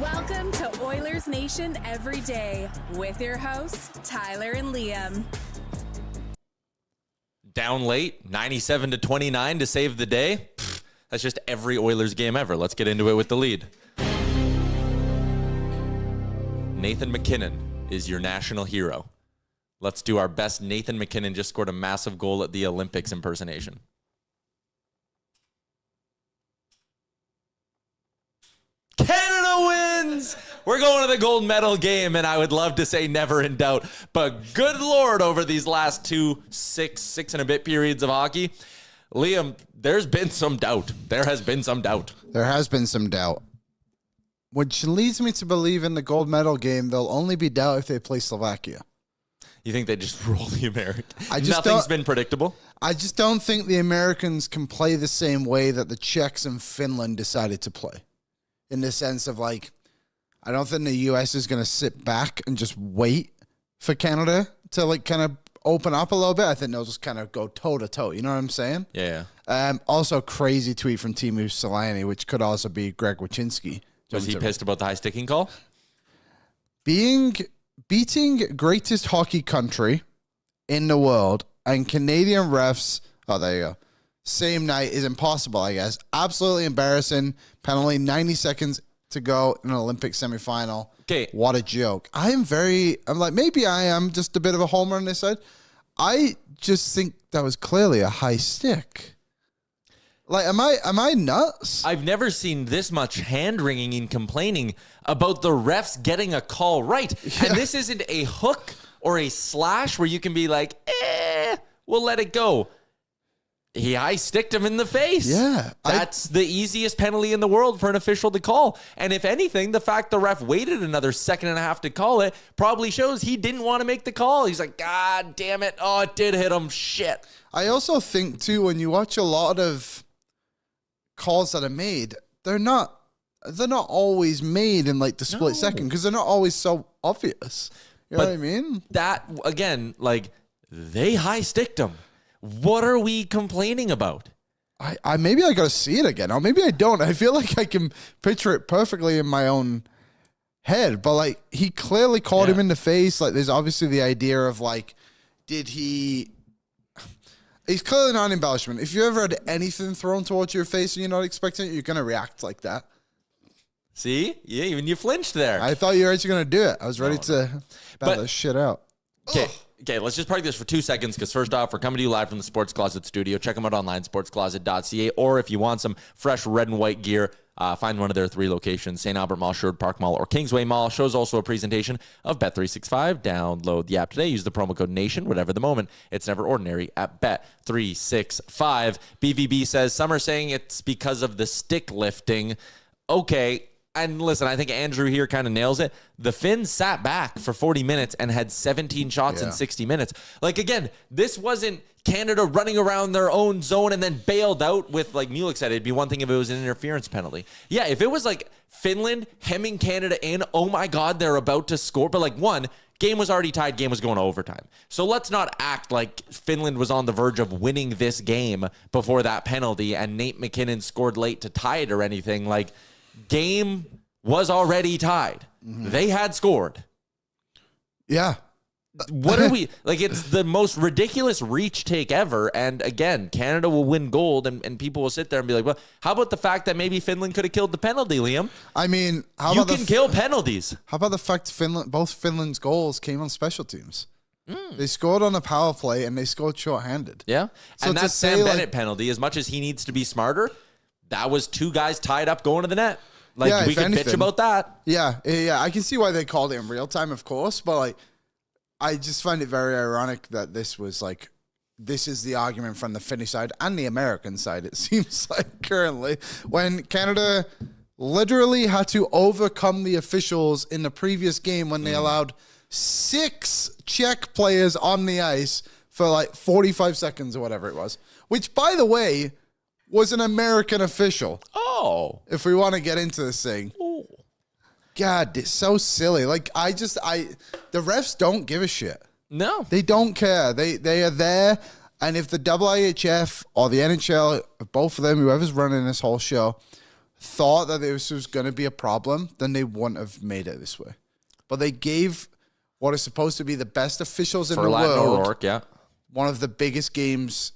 Welcome to Oilers Nation Everyday with your hosts, Tyler and Liam. Down late, 97-29 to save the day. That's just every Oilers game ever. Let's get into it with the lead. Nathan MacKinnon is your national hero. Let's do our best Nathan MacKinnon just scored a massive goal at the Olympics impersonation. Canada wins! We're going to the gold medal game, and I would love to say never in doubt, but good Lord, over these last six and a bit periods of hockey, Liam, there's been some doubt. There has been some doubt. There has been some doubt. Which leads me to believe in the gold medal game, there'll only be doubt if they play Slovakia. You think they just roll the Americans? Nothing's Nothing's been predictable? I just don't think the Americans can play the same way that the Czechs and Finland decided to play. In the sense of, like, I don't think the U.S. is going to sit back and just wait for Canada to, like, kind of open up a little bit. I think they'll just kind of go toe-to-toe. You know what I'm saying? Yeah. Also, crazy tweet from Teemu Selanne, which could also be Greg Wyszynski. Was he pissed about the high sticking call? Beating greatest hockey country in the world and Canadian refs, oh, there you go, same night is impossible, I guess. Absolutely embarrassing. Penalty, 90 seconds to go in an Olympic semifinal. Okay. What a joke. I'm like, maybe I am just a bit of a homer on this side. I just think that was clearly a high stick. Like, am I nuts? I've never seen this much hand-wringing and complaining about the refs getting a call right. Yeah. And this isn't a hook or a slash where you can be like, we'll let it go. He high-sticked him in the face. Yeah. That's the easiest penalty in the world for an official to call. And if anything, the fact the ref waited another second and a half to call it probably shows he didn't want to make the call. He's like, God damn it. Oh, it did hit him. Shit. I also think, too, when you watch a lot of calls that are made, they're not always made in, like, the split second because they're not always so obvious. You know what I mean? That, again, like, they high-sticked him. What are we complaining about? I maybe I got to see it again. Or maybe I don't. I feel like I can picture it perfectly in my own head. But, like, he clearly called him in the face. Like, there's obviously the idea of, like, he's clearly not an embellishment. If you ever had anything thrown towards your face and you're not expecting it, you're going to react like that. See? Yeah, even you flinched there. I thought you were actually going to do it. I was ready to bat this shit out. Okay, let's just park this for 2 seconds because first off, we're coming to you live from the Sports Closet studio. Check them out online, sportscloset.ca, or if you want some fresh red and white gear, find one of their 3 locations, St. Albert Mall, Sherwood Park Mall, or Kingsway Mall. Shows also a presentation of Bet365. Download the app today. Use the promo code NATION, whatever the moment. It's never ordinary at Bet365. BVB says, some are saying it's because of the stick lifting. Okay. And listen, I think Andrew here kind of nails it. The Finns sat back for 40 minutes and had 17 shots in 60 minutes. Like, again, this wasn't Canada running around their own zone and then bailed out with, like Mulek said, it'd be one thing if it was an interference penalty. Yeah, if it was like Finland hemming Canada in, oh my God, they're about to score. But, like, one, game was already tied, game was going to overtime. So let's not act like Finland was on the verge of winning this game before that penalty and Nate MacKinnon scored late to tie it or anything. Like, game was already tied. Mm-hmm. They had scored. Yeah. What are we... Like, it's the most ridiculous reach take ever. And again, Canada will win gold and people will sit there and be like, well, how about the fact that maybe Finland could have killed the penalty, Liam? I mean, you can kill penalties. How about the fact both Finland's goals came on special teams? They scored on a power play and they scored shorthanded. Yeah. So and that Sam Bennett penalty, as much as he needs to be smarter, that was 2 guys tied up going to the net. Like, we could bitch about that. Yeah. I can see why they called it in real time, of course, but, like, I just find it very ironic that this is the argument from the Finnish side and the American side, it seems like currently, when Canada literally had to overcome the officials in the previous game when they allowed 6 Czech players on the ice for, like, 45 seconds or whatever it was, which, by the way, was an American official. Oh. If we want to get into this thing. Ooh. God, it's so silly. Like, the refs don't give a shit. No. They don't care. They are there, and if the IIHF or the NHL, both of them, whoever's running this whole show, thought that this was going to be a problem, then they wouldn't have made it this way. But they gave what is supposed to be the best officials in the world O'Rourke, one of the biggest games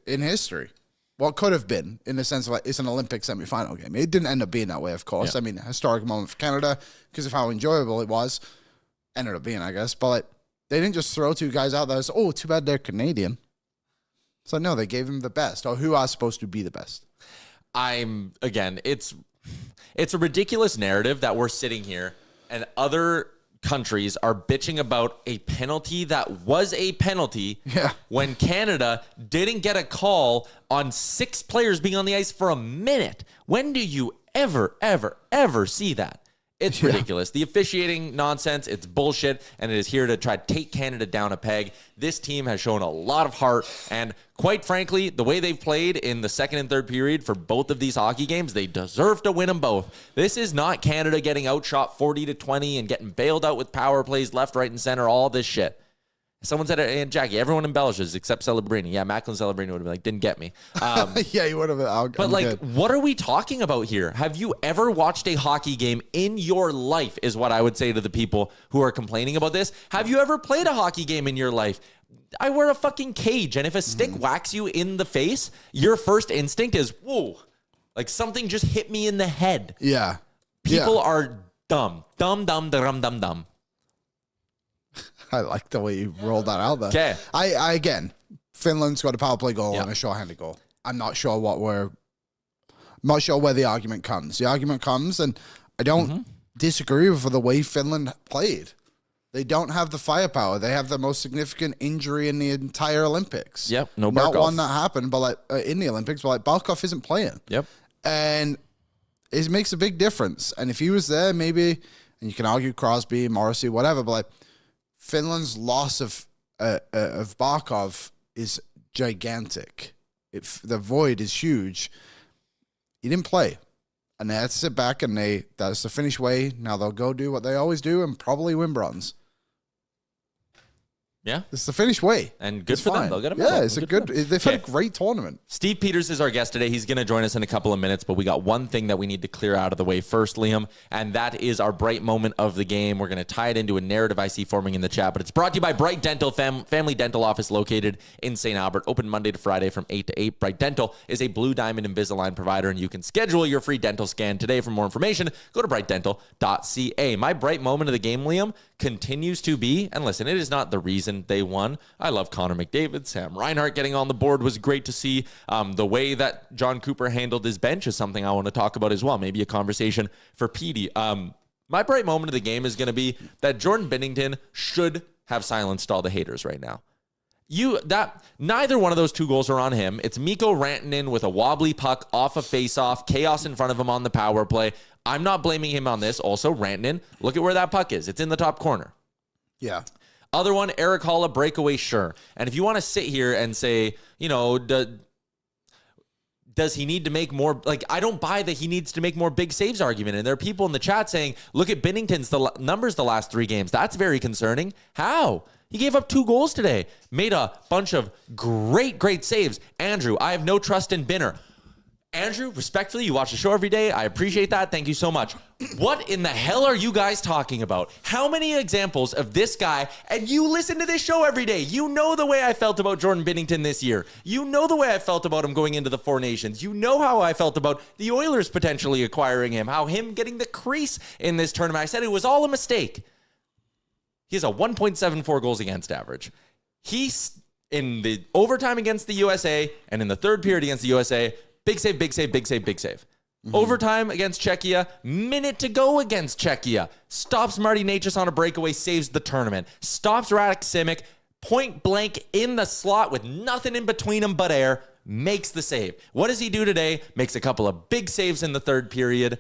in history. What could have been, in the sense of like, it's an Olympic semifinal game. It didn't end up being that way, of course. Yeah. I mean, a historic moment for Canada because of how enjoyable it was. Ended up being, I guess. But like, they didn't just throw two guys out there as, oh, too bad they're Canadian. So no, they gave him the best, or who are supposed to be the best. It's a ridiculous narrative that we're sitting here and other countries are bitching about a penalty that was a penalty when Canada didn't get a call on 6 players being on the ice for a minute. When do you ever see that? It's ridiculous. The officiating nonsense, it's bullshit, and it is here to try to take Canada down a peg. This team has shown a lot of heart, and quite frankly, the way they've played in the second and third period for both of these hockey games, they deserve to win them both. This is not Canada getting outshot 40-20 and getting bailed out with power plays left, right, and center, all this shit. Someone said it, and Jackie, everyone embellishes except Celebrini. Yeah, Mackinno Celebrini would have been like, didn't get me. Yeah, you would have been. But like, what are we talking about here? Have you ever watched a hockey game in your life is what I would say to the people who are complaining about this. Have you ever played a hockey game in your life? I wear a fucking cage, and if a stick whacks you in the face, your first instinct is, whoa, like something just hit me in the head. Yeah. People are dumb. Dumb. I like the way you rolled that out there. Okay. I again, Finland's got a power play goal and a shorthanded goal. I'm not sure where the argument comes. The argument comes, and I don't disagree with the way Finland played. They don't have the firepower. They have the most significant injury in the entire Olympics. Yep, no Barkov. Not one that happened, but like in the Olympics, but like Barkov isn't playing. Yep. And it makes a big difference. And if he was there, maybe, and you can argue Crosby, Morrissey, whatever, but like Finland's loss of Barkov is gigantic. The void is huge. He didn't play. And they had to sit back, and that's the Finnish way. Now they'll go do what they always do and probably win bronze. Yeah. It's the Finnish way. And good for them. They'll get a medal. Yeah, it's they've had a great tournament. Steve Peters is our guest today. He's going to join us in a couple of minutes, but we got one thing that we need to clear out of the way first, Liam, and that is our bright moment of the game. We're going to tie it into a narrative I see forming in the chat, but it's brought to you by Bright Dental, family dental office located in St. Albert, open Monday to Friday from 8 to 8. Bright Dental is a Blue Diamond Invisalign provider, and you can schedule your free dental scan today. For more information, go to brightdental.ca. My bright moment of the game, Liam, continues to be, and listen, it is not the reason they won. I love Connor McDavid. Sam Reinhart getting on the board was great to see. The way that John Cooper handled his bench is something I want to talk about as well. Maybe a conversation for Petey. My bright moment of the game is going to be that Jordan Binnington should have silenced all the haters right now. Neither one of those 2 goals are on him. It's Mikko Rantanen with a wobbly puck off a face-off, chaos in front of him on the power play. I'm not blaming him on this. Also, Rantanen, look at where that puck is. It's in the top corner. Yeah. Other one, Eric Hall, a breakaway, sure. And if you want to sit here and say, does he need to make more? Like, I don't buy that he needs to make more big saves argument. And there are people in the chat saying, look at Binnington's numbers the last 3 games. That's very concerning. How? He gave up 2 goals today. Made a bunch of great saves. Andrew, I have no trust in Binner. Andrew, respectfully, you watch the show every day. I appreciate that. Thank you so much. What in the hell are you guys talking about? How many examples of this guy? And you listen to this show every day. You know the way I felt about Jordan Binnington this year. You know the way I felt about him going into the 4 Nations. You know how I felt about the Oilers potentially acquiring him, how him getting the crease in this tournament. I said it was all a mistake. He has a 1.74 goals against average. He's in the overtime against the USA and in the third period against the USA. Big save. Mm-hmm. Overtime against Czechia. Minute to go against Czechia. Stops Marty Necas on a breakaway, saves the tournament. Stops Radek Simic, point blank in the slot with nothing in between him but air. Makes the save. What does he do today? Makes a couple of big saves in the third period.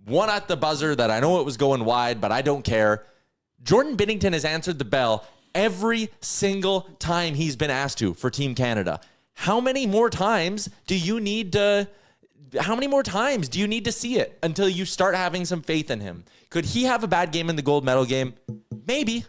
One at the buzzer that I know it was going wide, but I don't care. Jordan Binnington has answered the bell every single time he's been asked to for Team Canada. How many more times do you need to see it until you start having some faith in him? Could he have a bad game in the gold medal game? Maybe.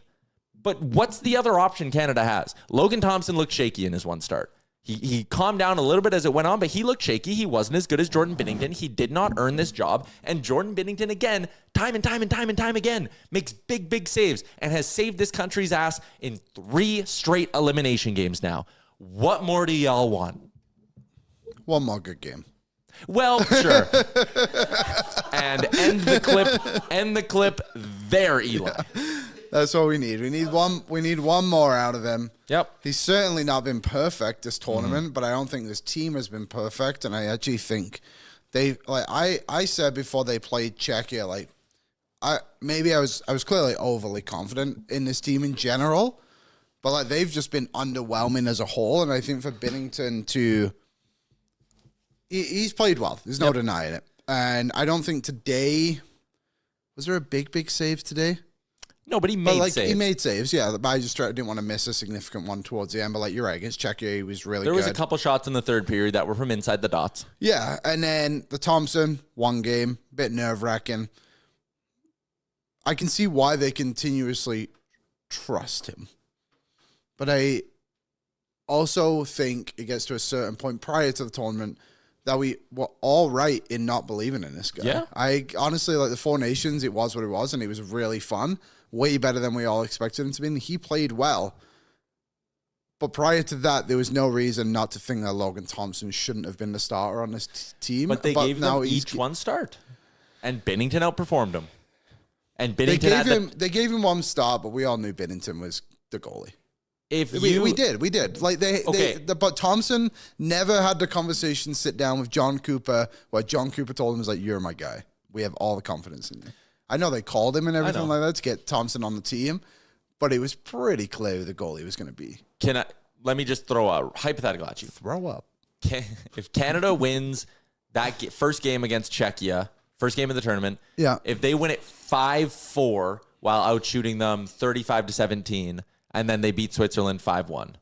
But what's the other option Canada has? Logan Thompson looked shaky in his one start. He calmed down a little bit as it went on, but he looked shaky. He wasn't as good as Jordan Binnington. He did not earn this job. And Jordan Binnington, again, time and time again, makes big saves and has saved this country's ass in 3 straight elimination games now. What more do y'all want? One more good game. Well, sure. And end the clip there, Eli. That's what we need. We need one more out of him. Yep. He's certainly not been perfect this tournament, but I don't think this team has been perfect. And I actually think I said before they played Czechia, I was clearly overly confident in this team in general, but they've just been underwhelming as a whole. And I think for Binnington he's played well. There's no denying it. And I don't think today, was there a big save today? No, but he made saves. He made saves, yeah. But I just didn't want to miss a significant one towards the end. But you're right, against Czechia, he was really good. There was a couple shots in the third period that were from inside the dots. Yeah, and then the Thompson, one game, bit nerve-wracking. I can see why they continuously trust him. But I also think it gets to a certain point prior to the tournament that we were all right in not believing in this guy. Yeah. I honestly, the Four Nations, it was what it was, and it was really fun. Way better than we all expected him to be. And he played well. But prior to that, there was no reason not to think that Logan Thompson shouldn't have been the starter on this team. But they gave them each one start. And Binnington outperformed him. And Binnington they gave him one start, but we all knew Binnington was the goalie. We did. But Thompson never had the conversation sit down with John Cooper where John Cooper told him, you're my guy. We have all the confidence in you. I know they called him and everything like that to get Thompson on the team, but it was pretty clear who the goalie was going to be. Let me just throw a hypothetical at you. Throw up. If Canada wins that first game against Czechia, first game of the tournament, if they win it 5-4 while out shooting them 35-17, and then they beat Switzerland 5-1,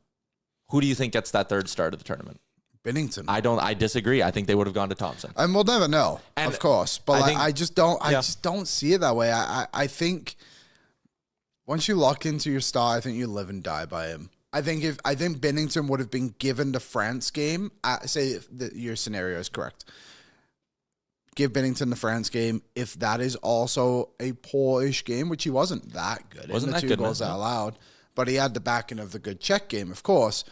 who do you think gets that third start of the tournament? Binnington. I disagree. I think they would have gone to Thompson. And we'll never know, of course. But I just don't see it that way. I think once you lock into your star, I think you live and die by him. I think Binnington would have been given the France game. Say that your scenario is correct. Give Binnington the France game. If that is also a poor-ish game, which he wasn't that good. Wasn't that two good goals that allowed, but he had the backing of the good Czech game, of course.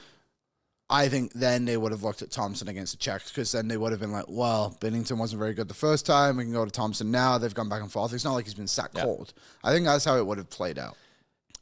I think then they would have looked at Thompson against the Czechs because then they would have been like, well, Binnington wasn't very good the first time. We can go to Thompson now. They've gone back and forth. It's not like he's been sat cold. I think that's how it would have played out.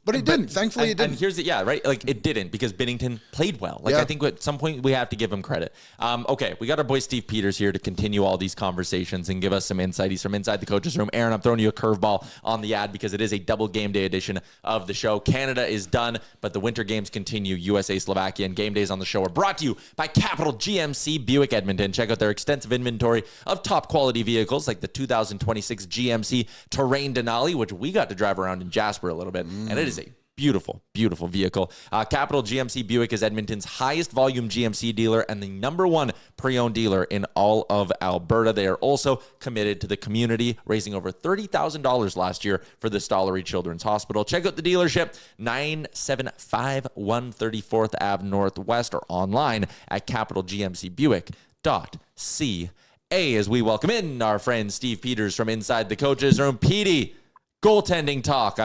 But it didn't. Thankfully, it didn't. And here's it didn't because Binnington played well. I think at some point we have to give him credit. Okay, we got our boy Steve Peters here to continue all these conversations and give us some insight. He's from inside the coach's room. Aaron, I'm throwing you a curveball on the ad because it is a double game day edition of the show. Canada is done, but the winter games continue. USA, Slovakia, and game days on the show are brought to you by Capital GMC Buick Edmonton. Check out their extensive inventory of top quality vehicles like the 2026 GMC Terrain Denali, which we got to drive around in Jasper a little bit, and it is a beautiful vehicle. Capital GMC Buick is Edmonton's highest volume GMC dealer and the #1 pre-owned dealer in all of Alberta. They are also committed to the community, raising over $30,000 last year for the Stollery Children's Hospital. Check out the dealership, 975 134th Ave Northwest, or online at capitalgmcbuick.ca. As we welcome in our friend Steve Peters from inside the coach's room. Petey, goaltending talk. I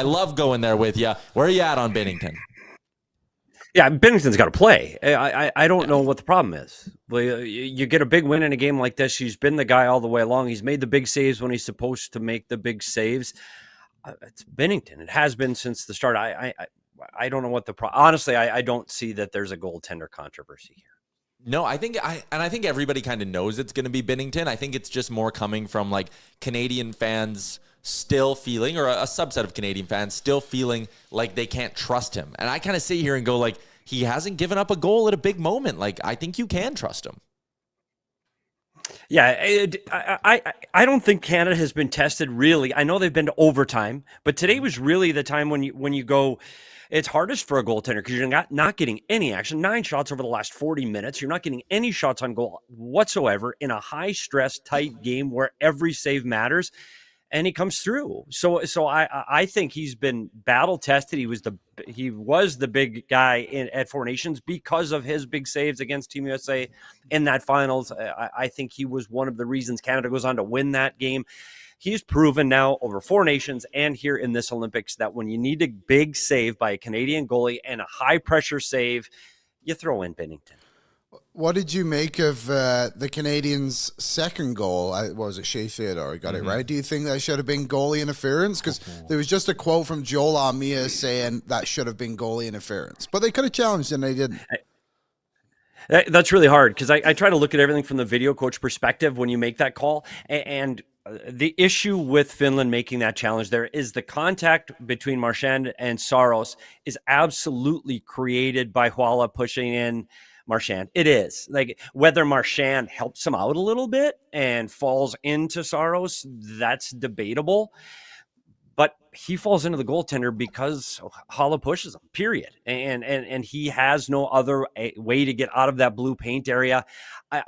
love going there with you. Where are you at on Binnington? Yeah, Binnington's got to play. I don't know what the problem is. You get a big win in a game like this. He's been the guy all the way along. He's made the big saves when he's supposed to make the big saves. It's Binnington. It has been since the start. I don't know what the problem. Honestly, I don't see that there's a goaltender controversy here. No, I think everybody kind of knows it's going to be Binnington. I think it's just more coming from Canadian fans still feeling, or a subset of Canadian fans still feeling like they can't trust him. And I kind of sit here and go he hasn't given up a goal at a big moment. I think you can trust him. Yeah, I don't think Canada has been tested really. I know they've been to overtime, but today was really the time when you go. It's hardest for a goaltender because you're not getting any action. 9 shots over the last 40 minutes. You're not getting any shots on goal whatsoever in a high-stress, tight game where every save matters. and he comes through. So I think he's been battle tested. He was the big guy at Four Nations because of his big saves against Team USA in that finals. I think he was one of the reasons Canada goes on to win that game. He's proven now over Four Nations and here in this Olympics that when you need a big save by a Canadian goalie and a high pressure save, you throw in Binnington. What did you make of the Canadians' second goal? Was it Shea Theodore? I got it right. Do you think that should have been goalie interference? Because there was just a quote from Joel Armia saying that should have been goalie interference. But they could have challenged and they didn't. That's really hard because I try to look at everything from the video coach perspective when you make that call. And the issue with Finland making that challenge there is the contact between Marchand and Saros is absolutely created by Huala pushing in Marchand. It is. Like, whether Marchand helps him out a little bit and falls into Saros, that's debatable. But he falls into the goaltender because Huala pushes him, period. And he has no other way to get out of that blue paint area.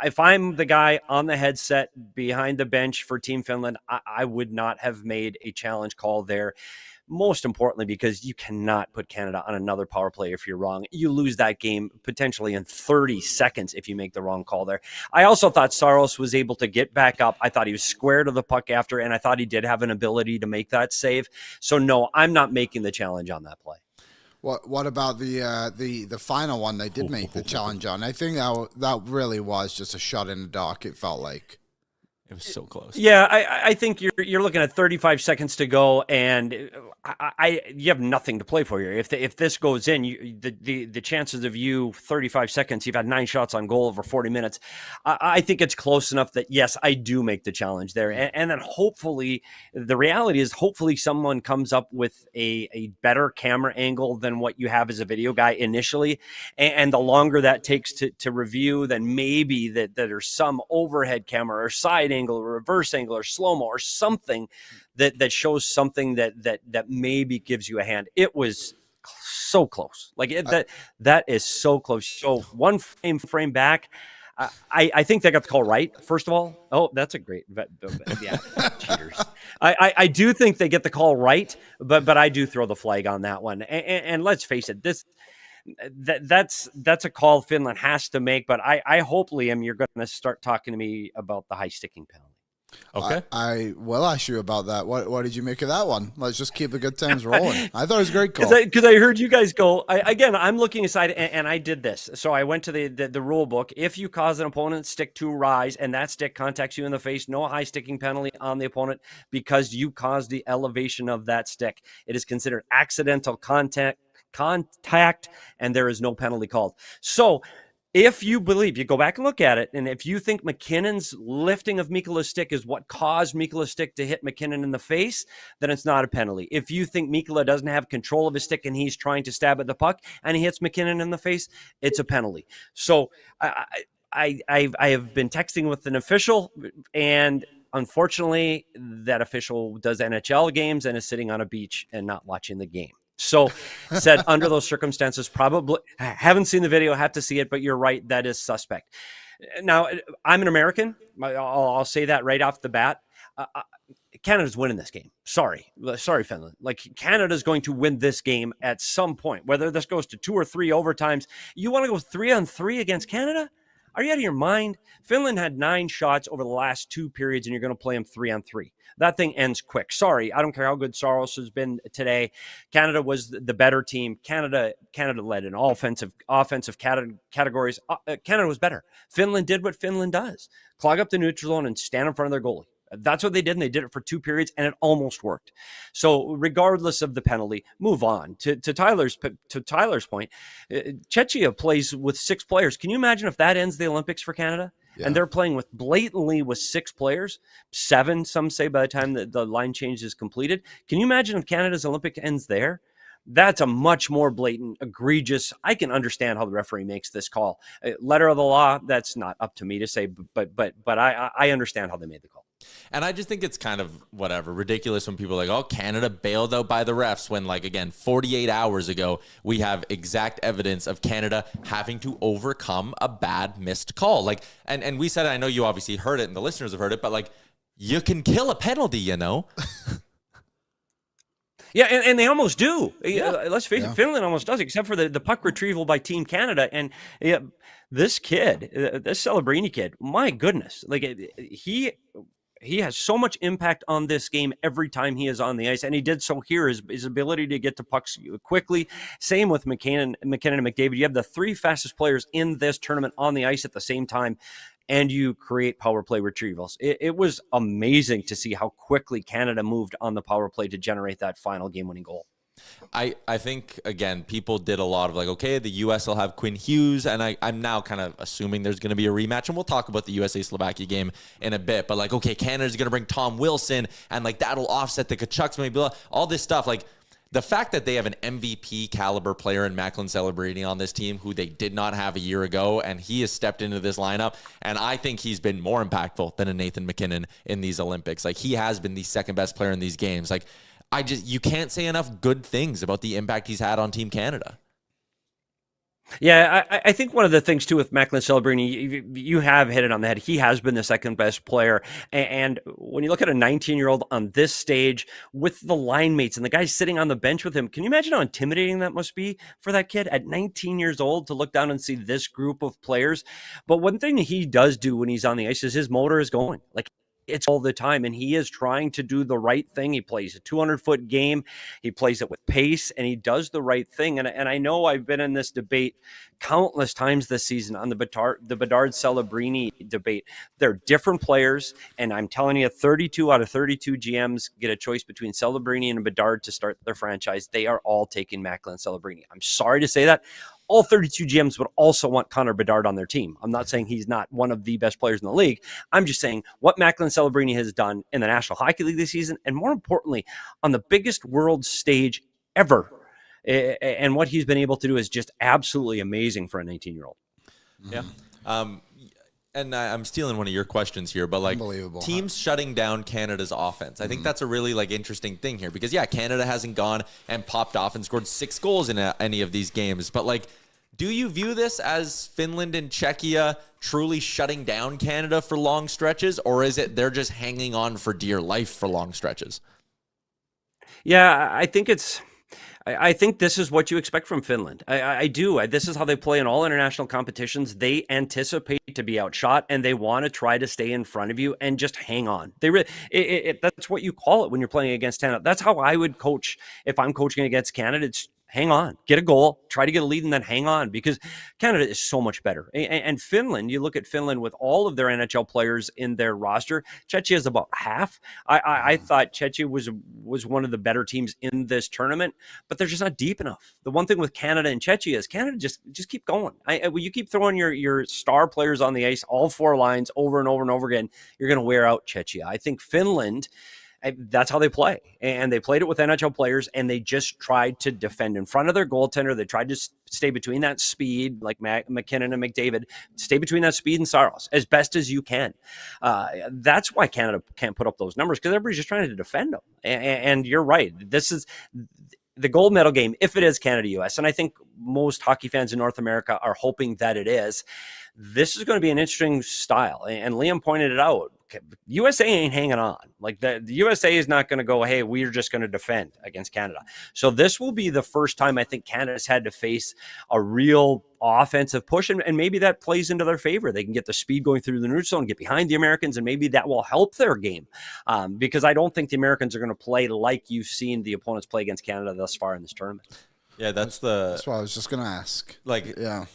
If I'm the guy on the headset behind the bench for Team Finland, I would not have made a challenge call there. Most importantly, because you cannot put Canada on another power play if you're wrong. You lose that game potentially in 30 seconds if you make the wrong call there. I also thought Saros was able to get back up. I thought he was square to the puck after, and I thought he did have an ability to make that save. So no, I'm not making the challenge on that play. What about the final one they did make the challenge on? I think that really was just a shot in the dark, it felt like. It was so close. Yeah, I think you're looking at 35 seconds to go, and you have nothing to play for here. If this goes in, the chances of you 35 seconds, you've had 9 shots on goal over 40 minutes. I think it's close enough that yes, I do make the challenge there, and then hopefully the reality is hopefully someone comes up with a better camera angle than what you have as a video guy initially, and the longer that takes to review, then maybe that there's some overhead camera or side angle or reverse angle or slow-mo or something that shows something that maybe gives you a hand. It was so close. Like that is so close. So one frame back. I think they got the call right, first of all. Oh, that's a great, yeah, cheaters. I do think they get the call right, but I do throw the flag on that one. And let's face it, that's a call Finland has to make. But I hope, Liam, you're going to start talking to me about the high sticking penalty. Okay. I will ask you about that. What did you make of that one? Let's just keep the good times rolling. I thought it was a great call. Because I heard you guys go, I'm looking aside, and I did this. So I went to the rule book. If you cause an opponent's stick to rise and that stick contacts you in the face, no high sticking penalty on the opponent because you caused the elevation of that stick. It is considered accidental contact, and there is no penalty called. So if you believe, you go back and look at it, and if you think MacKinnon's lifting of Mikola's stick is what caused Mikola's stick to hit MacKinnon in the face, then it's not a penalty. If you think Mikkola doesn't have control of his stick and he's trying to stab at the puck and he hits MacKinnon in the face, it's a penalty. So I have been texting with an official, and unfortunately, that official does NHL games and is sitting on a beach and not watching the game. So said under those circumstances, probably haven't seen the video, have to see it, but you're right. That is suspect. Now, I'm an American. I'll say that right off the bat. Canada's winning this game. Sorry, Finland. Like, Canada's going to win this game at some point, whether this goes to 2 or 3 overtimes. You want to go 3-on-3 against Canada? Are you out of your mind? Finland had 9 shots over the last 2 periods, and you're going to play them 3-on-3. That thing ends quick. Sorry, I don't care how good Saros has been today. Canada was the better team. Canada led in all offensive categories. Canada was better. Finland did what Finland does: clog up the neutral zone and stand in front of their goalie. That's what they did, and they did it for 2 periods, and it almost worked. So regardless of the penalty, move on. To Tyler's point, Czechia plays with 6 players. Can you imagine if that ends the Olympics for Canada? Yeah. And they're playing blatantly with 6 players, 7, some say, by the time the line change is completed. Can you imagine if Canada's Olympic ends there? That's a much more blatant, egregious. I can understand how the referee makes this call. Letter of the law, that's not up to me to say, but I understand how they made the call. And I just think it's kind of ridiculous when people are like, oh, Canada bailed out by the refs, when, like, again, 48 hours ago, we have exact evidence of Canada having to overcome a bad missed call. Like, and we said, I know you obviously heard it and the listeners have heard it, but like, you can kill a penalty, Yeah, and they almost do. Let's face it, Finland almost does, except for the puck retrieval by Team Canada. And this kid, this Celebrini kid, my goodness, like he has so much impact on this game every time he is on the ice, and he did so here. His ability to get to pucks quickly. Same with MacKinnon and McDavid. You have the three fastest players in this tournament on the ice at the same time, and you create power play retrievals. It was amazing to see how quickly Canada moved on the power play to generate that final game-winning goal. I think, again, people did a lot of like, okay, the U.S. will have Quinn Hughes, and I'm now kind of assuming there's going to be a rematch, and we'll talk about the USA-Slovakia game in a bit, but like, okay, Canada's going to bring Tom Wilson, and like that'll offset the Kachucks, maybe all this stuff. Like, the fact that they have an MVP caliber player in Mackinno Celebrini on this team who they did not have a year ago, and he has stepped into this lineup, and I think he's been more impactful than a Nathan MacKinnon in these Olympics. Like, he has been the second best player in these games. Like, you can't say enough good things about the impact he's had on Team Canada. Yeah, I think one of the things, too, with Mackinno Celebrini, you have hit it on the head. He has been the second best player. And when you look at a 19-year-old on this stage with the line mates and the guys sitting on the bench with him, can you imagine how intimidating that must be for that kid at 19 years old to look down and see this group of players? But one thing he does do when he's on the ice is his motor is going. Like, it's all the time, and he is trying to do the right thing. He plays a 200-foot game. He plays it with pace, and he does the right thing. And I know I've been in this debate countless times this season on the Bedard Celebrini debate. They're different players, and I'm telling you, 32 out of 32 GMs get a choice between Celebrini and Bedard to start their franchise. They are all taking Mackinno Celebrini. I'm sorry to say that. All 32 GMs would also want Connor Bedard on their team. I'm not saying he's not one of the best players in the league. I'm just saying what Mackinno Celebrini has done in the National Hockey League this season, and more importantly, on the biggest world stage ever. And what he's been able to do is just absolutely amazing for a 19-year-old. Yeah. And I'm stealing one of your questions here, but like teams shutting down Canada's offense. I think that's a really like interesting thing here because Canada hasn't gone and popped off and scored 6 goals in any of these games. But like, do you view this as Finland and Czechia truly shutting down Canada for long stretches, or is it they're just hanging on for dear life for long stretches? Yeah, I think this is what you expect from Finland. I do. This is how they play in all international competitions. They anticipate to be outshot, and they want to try to stay in front of you and just hang on. That's what you call it when you're playing against Canada. That's how I would coach if I'm coaching against Canada. It's hang on, get a goal, try to get a lead, and then hang on because Canada is so much better. And Finland, you look at Finland with all of their NHL players in their roster. Czechia is about half. I thought Czechia was one of the better teams in this tournament, but they're just not deep enough. The one thing with Canada and Czechia is Canada just keep going. You keep throwing your star players on the ice, all 4 lines over and over and over again, you're going to wear out Czechia. I think Finland, that's how they play. And they played it with NHL players, and they just tried to defend in front of their goaltender. They tried to stay between that speed, like MacKinnon and McDavid, stay between that speed and Saros as best as you can. That's why Canada can't put up those numbers, because everybody's just trying to defend them. And you're right. This is the gold medal game, if it is Canada-US, and I think most hockey fans in North America are hoping that it is. This is going to be an interesting style. And Liam pointed it out. USA ain't hanging on. Like the USA is not going to go, hey, we're just going to defend against Canada. So this will be the first time I think Canada's had to face a real offensive push, and maybe that plays into their favor. They can get the speed going through the neutral zone, get behind the Americans, and maybe that will help their game because I don't think the Americans are going to play like you've seen the opponents play against Canada thus far in this tournament. Yeah, that's what I was just going to ask.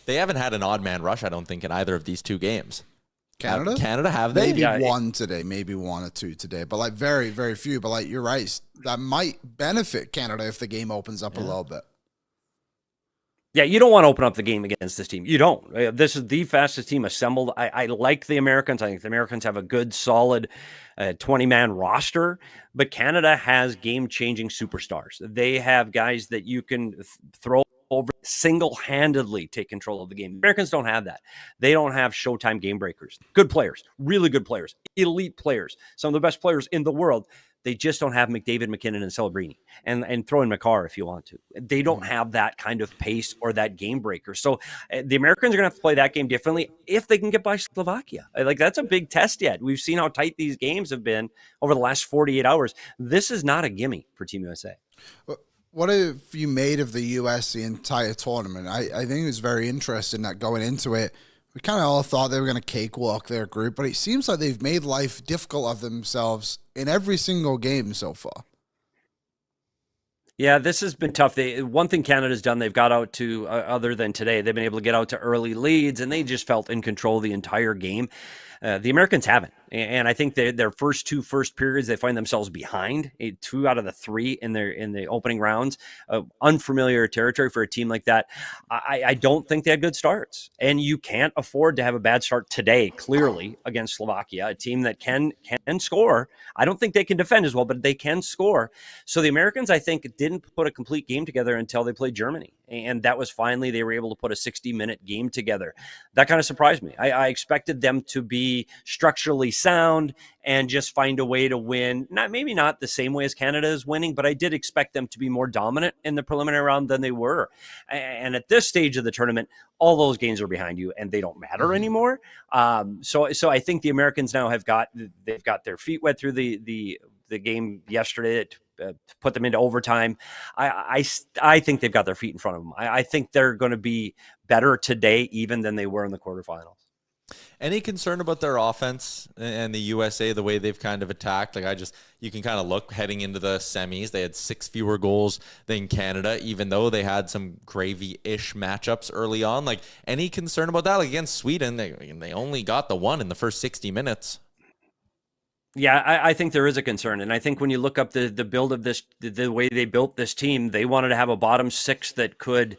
They haven't had an odd man rush, I don't think, in either of these 2 games. Canada, have they? Maybe one today, maybe 1 or 2 today, but like very, very few. But like you're right, that might benefit Canada if the game opens up a little bit. Yeah, you don't want to open up the game against this team. You don't. This is the fastest team assembled. I like the Americans. I think the Americans have a good, solid 20-man roster, but Canada has game-changing superstars. They have guys that you can throw over, single-handedly take control of the game. Americans don't have that. They don't have Showtime game breakers. Good players, really good players, elite players, some of the best players in the world. They just don't have McDavid, MacKinnon, and Celebrini, and throw in McCarr if you want to. They don't have that kind of pace or that game breaker. So the Americans are going to have to play that game differently if they can get by Slovakia. Like, that's a big test yet. We've seen how tight these games have been over the last 48 hours. This is not a gimme for Team USA. What have you made of the US the entire tournament? I think it was very interesting that going into it, we kind of all thought they were going to cakewalk their group, but it seems like they've made life difficult of themselves in every single game so far. Yeah, this has been tough. One thing Canada's done, they've got out to, other than today, they've been able to get out to early leads, and they just felt in control the entire game. The Americans haven't. And I think their first periods, they find themselves behind 2 out of the 3 in the opening rounds. Unfamiliar territory for a team like that. I don't think they had good starts. And you can't afford to have a bad start today, clearly, against Slovakia, a team that can score. I don't think they can defend as well, but they can score. So the Americans, I think, didn't put a complete game together until they played Germany. And that was finally, they were able to put a 60-minute game together. That kind of surprised me. I expected them to be structurally sound and just find a way to win. Maybe not the same way as Canada is winning, but I did expect them to be more dominant in the preliminary round than they were. And at this stage of the tournament, all those games are behind you and they don't matter anymore. So I think the Americans now they've got their feet wet through the game yesterday to put them into overtime. I think they've got their feet in front of them. I think they're going to be better today even than they were in the quarterfinals. Any concern about their offense and the USA, the way they've kind of attacked? You can kind of look heading into the semis. They had 6 fewer goals than Canada, even though they had some gravy-ish matchups early on. Like, any concern about that? Like, against Sweden, they only got the 1 in the first 60 minutes. Yeah, I think there is a concern. And I think when you look up the build of this, the way they built this team, they wanted to have a bottom 6 that could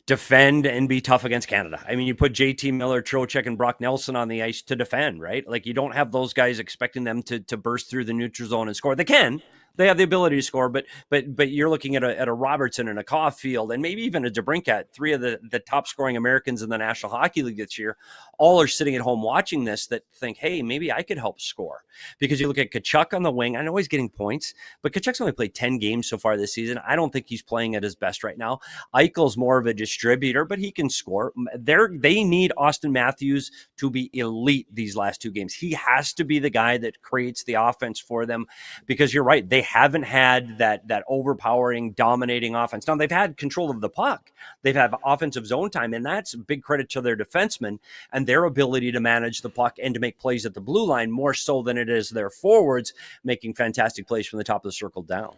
defend and be tough against Canada. I mean, you put JT Miller, Trocheck, and Brock Nelson on the ice to defend, right? Like, you don't have those guys expecting them to burst through the neutral zone and score. They can. They have the ability to score, but you're looking at a Robertson and a Caulfield and maybe even a DeBrincat, 3 of the top scoring Americans in the National Hockey League this year, all are sitting at home watching this that think, hey, maybe I could help score. Because you look at Tkachuk on the wing, I know he's getting points, but Tkachuk's only played 10 games so far this season. I don't think he's playing at his best right now. Eichel's more of a distributor, but he can score. They need Austin Matthews to be elite these last 2 games. He has to be the guy that creates the offense for them, because you're right, they haven't had that overpowering, dominating offense. Now, they've had control of the puck. They've had offensive zone time, and that's a big credit to their defensemen and their ability to manage the puck and to make plays at the blue line, more so than it is their forwards making fantastic plays from the top of the circle down.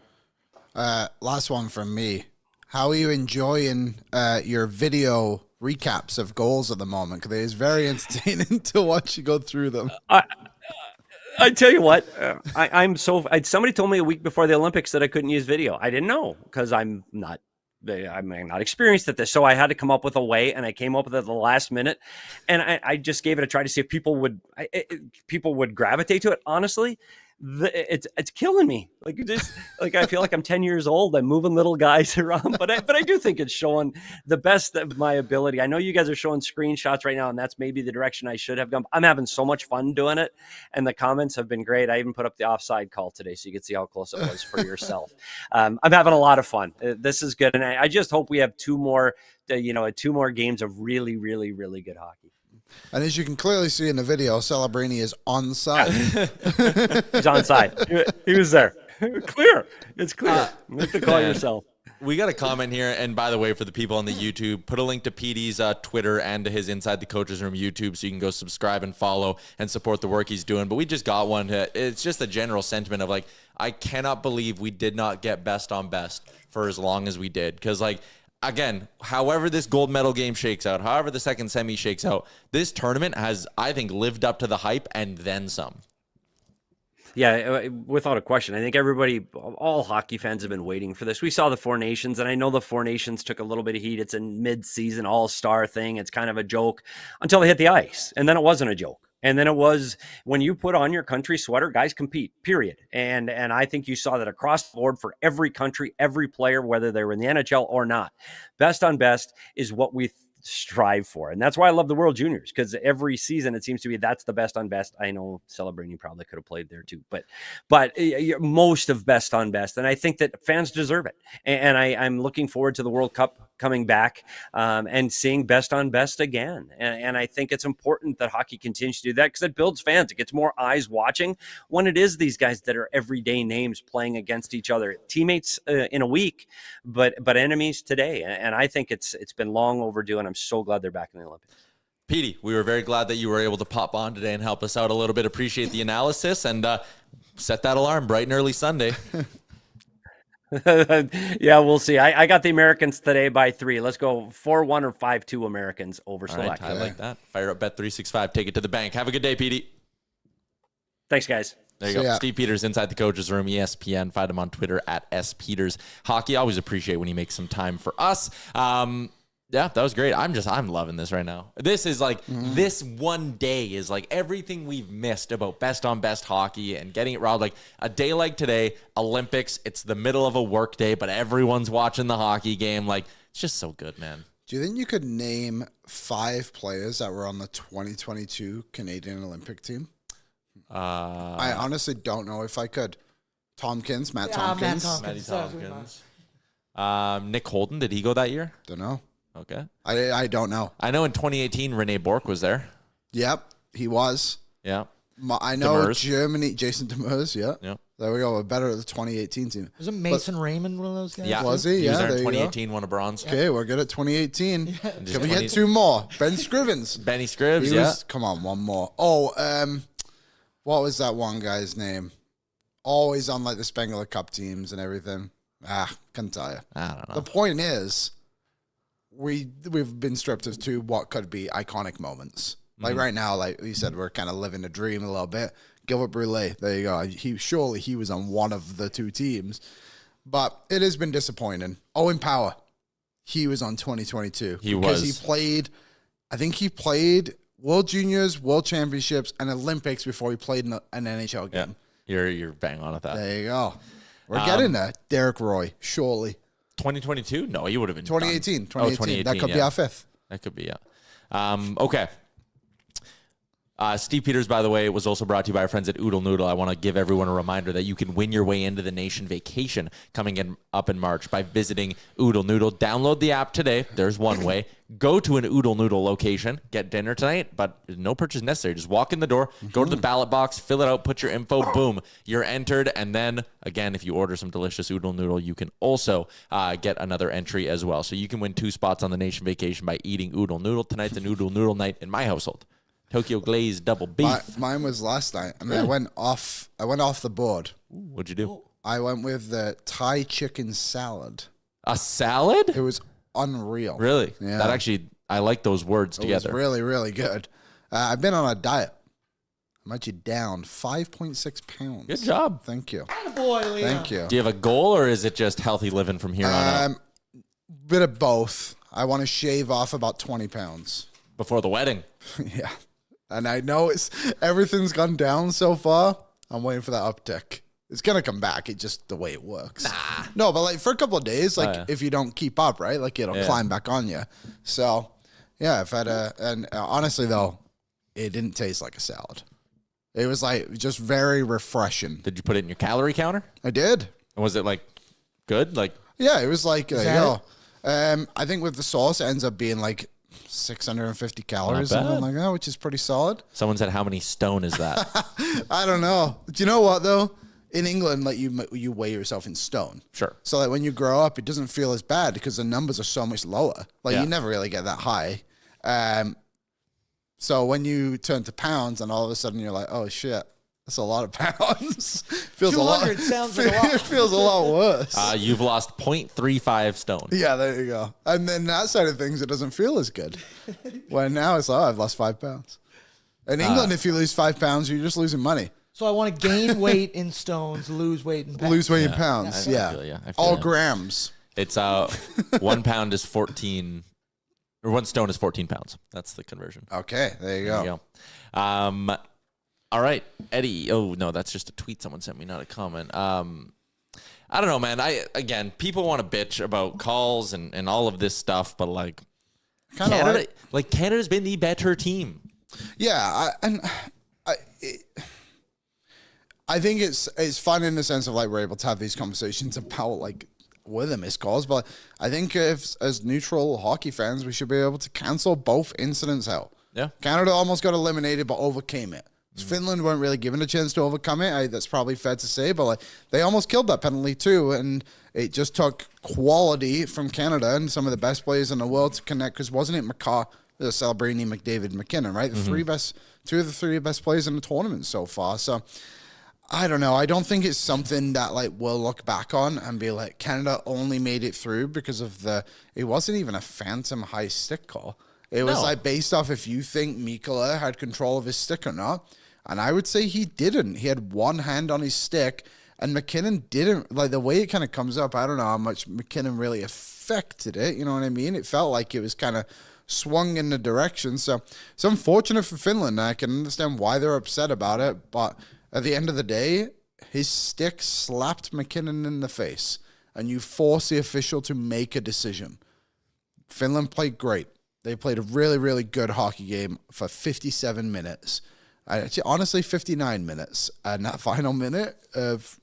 Last one from me. How are you enjoying your video recaps of goals at the moment? Because it is very entertaining to watch you go through them. I tell you what, somebody told me a week before the Olympics that I couldn't use video. I didn't know, because I'm not experienced at this. So I had to come up with a way, and I came up with it at the last minute, and I just gave it a try to see if people would gravitate to it. Honestly, it's killing me. Like I feel like I'm 10 years old. I'm moving little guys around, but I do think it's showing the best of my ability. I know you guys are showing screenshots right now, and that's maybe the direction I should have gone. I'm having so much fun doing it, and the comments have been great. I even put up the offside call today, so you can see how close it was for yourself. I'm having a lot of fun. This is good, and I just hope we have 2 more games of really, really, really good hockey. And as you can clearly see in the video, Celebrini is onside. He's onside. He was there. Clear. It's clear. You have to call yourself. We got a comment here, and by the way, for the people on the YouTube, put a link to PD's Twitter and to his Inside the Coaches Room YouTube, so you can go subscribe and follow and support the work he's doing. But we just got one. It's just a general sentiment of, like, I cannot believe we did not get best on best for as long as we did. Because, like, again, however this gold medal game shakes out, however the second semi shakes out, this tournament has, I think, lived up to the hype and then some. Yeah, without a question. I think all hockey fans have been waiting for this. We saw the 4 Nations, and I know the 4 Nations took a little bit of heat. It's a mid-season all-star thing. It's kind of a joke until they hit the ice, and then it wasn't a joke. And then it was when you put on your country sweater, guys compete, period. And I think you saw that across the board for every country, every player, whether they were in the NHL or not. Best on best is what we strive for. And that's why I love the World Juniors, because every season it seems to be that's the best on best. I know Celebrini probably could have played there too, but most of best on best. And I think that fans deserve it. And I'm looking forward to the World Cup coming back and seeing best on best again. And I think it's important that hockey continues to do that because it builds fans. It gets more eyes watching when it is these guys that are everyday names playing against each other, teammates in a week, but enemies today. And I think it's been long overdue, and I'm so glad they're back in the Olympics. Petey, we were very glad that you were able to pop on today and help us out a little bit. Appreciate the analysis, and set that alarm bright and early Sunday. Yeah, we'll see. I got the Americans today by 3. Let's go 4-1 or 5-2 Americans over Slovakia. Right, I like that. Fire up Bet365. Take it to the bank. Have a good day, Petey. Thanks, guys. There you go. Steve Peters inside the coach's room, ESPN. Find him on Twitter at @SPetersHockey. I always appreciate when he makes some time for us. Yeah, that was great. I'm loving this right now. This is like, this one day is like everything we've missed about best on best hockey and getting it right. Like a day like today, Olympics, it's the middle of a work day, but everyone's watching the hockey game. Like, it's just so good, man. Do you think you could name 5 players that were on the 2022 Canadian Olympic team? I honestly don't know if I could. Tompkins, Matt Tompkins. Matty Tompkins. Nick Holden, did he go that year? Don't know. Okay. I don't know. I know in 2018, Rene Bourque was there. Yep, he was. Yeah. I know Demers. Germany, Jason Demers, yeah. Yep. There we go. We're better at the 2018 team. Wasn't Mason Raymond one of those guys? Yeah. Was he? He Yeah, was there in there you go. 2018, won a bronze. Okay, we're good at 2018. Just Can we 20 get 2 more? Ben Scrivens. Benny Scribs, He yeah. was, come on, one more. Oh, what was that one guy's name? Always on like the Spengler Cup teams and everything. Couldn't tell you. I don't know. The point is, we've been stripped of 2 what could be iconic moments. Like right now, like you said, we're kind of living a dream a little bit. Gilbert Brule, there you go. He was on one of the 2 teams, but it has been disappointing. Owen Power, he was on 2022. Because he played, I think he played World Juniors, World Championships, and Olympics before he played in an NHL game. Yeah. You're bang on at that. There you go. We're getting there. Derek Roy, surely. 2022? No, he would have been 2018. done. 2018. That could be our 5th. That could be, yeah. Okay. Steve Peters, by the way, was also brought to you by our friends at Oodle Noodle. I want to give everyone a reminder that you can win your way into the nation vacation coming up in March by visiting Oodle Noodle. Download the app today. There's one way. Go to an Oodle Noodle location. Get dinner tonight, but no purchase necessary. Just walk in the door, go to the ballot box, fill it out, put your info, boom, you're entered. And then, again, if you order some delicious Oodle Noodle, you can also get another entry as well. So you can win 2 spots on the nation vacation by eating Oodle Noodle. Tonight's an Oodle Noodle night in my household. Tokyo glazed double beef. Mine was last night. I mean, I went off the board. Ooh, what'd you do? I went with the Thai chicken salad. A salad? It was unreal. Really? Yeah. That actually, I like those words together. It was really, really good. I've been on a diet. I'm actually down 5.6 pounds. Good job. Thank you. Boy, Leon. Thank you. Do you have a goal, or is it just healthy living from here on out? Bit of both. I want to shave off about 20 pounds. Before the wedding. Yeah. And I know everything's gone down so far. I'm waiting for that uptick. It's going to come back. It's just the way it works. No, but like for a couple of days, like if you don't keep up, right? Like it'll climb back on you. So yeah, I've had and honestly though, it didn't taste like a salad. It was like just very refreshing. Did you put it in your calorie counter? I did. And was it like good? Like, yeah, it was like, I think with the sauce, it ends up being like 650 calories, something like that, which is pretty solid. Someone said, how many stone is that? I don't know. Do you know what though? In England, like you weigh yourself in stone. Sure. So like when you grow up, it doesn't feel as bad because the numbers are so much lower. Like you never really get that high. So when you turn to pounds, and all of a sudden you're like, oh shit, that's a lot of pounds. Feels a lot. Sounds like a lot. It feels a lot worse. You've lost 0.35 stone. Yeah, there you go. And then that side of things, it doesn't feel as good. When now it's like, oh, I've lost 5 pounds. In England, if you lose 5 pounds, you're just losing money. So I want to gain weight in stones, lose weight in pounds. Lose weight in pounds. Yeah. I feel All you. grams. It's 1 pound is 14 Or 1 stone is 14 pounds. That's the conversion. Okay, there you go. All right, Eddie. Oh, no, that's just a tweet someone sent me, not a comment. I don't know, man. People want to bitch about calls and all of this stuff, but like Canada's been the better team. Yeah, I think it's fun in the sense of like we're able to have these conversations about like were the missed calls, but I think as neutral hockey fans, we should be able to cancel both incidents out. Yeah, Canada almost got eliminated, but overcame it. Finland weren't really given a chance to overcome it. That's probably fair to say, but like they almost killed that penalty too, and it just took quality from Canada and some of the best players in the world to connect. Because wasn't it Celebrini, McDavid, MacKinnon, right? Two of the three best players in the tournament so far. So I don't know. I don't think it's something that like we'll look back on and be like Canada only made it through because of it wasn't even a phantom high stick call. It was like based off if you think Mikkola had control of his stick or not. And I would say he didn't. He had one hand on his stick, and MacKinnon didn't. Like, the way it kind of comes up, I don't know how much MacKinnon really affected it. You know what I mean? It felt like it was kind of swung in the direction. So it's unfortunate for Finland. I can understand why they're upset about it. But at the end of the day, his stick slapped MacKinnon in the face, and you force the official to make a decision. Finland played great. They played a really, really good hockey game for 57 minutes. Honestly, 59 minutes. And that final minute of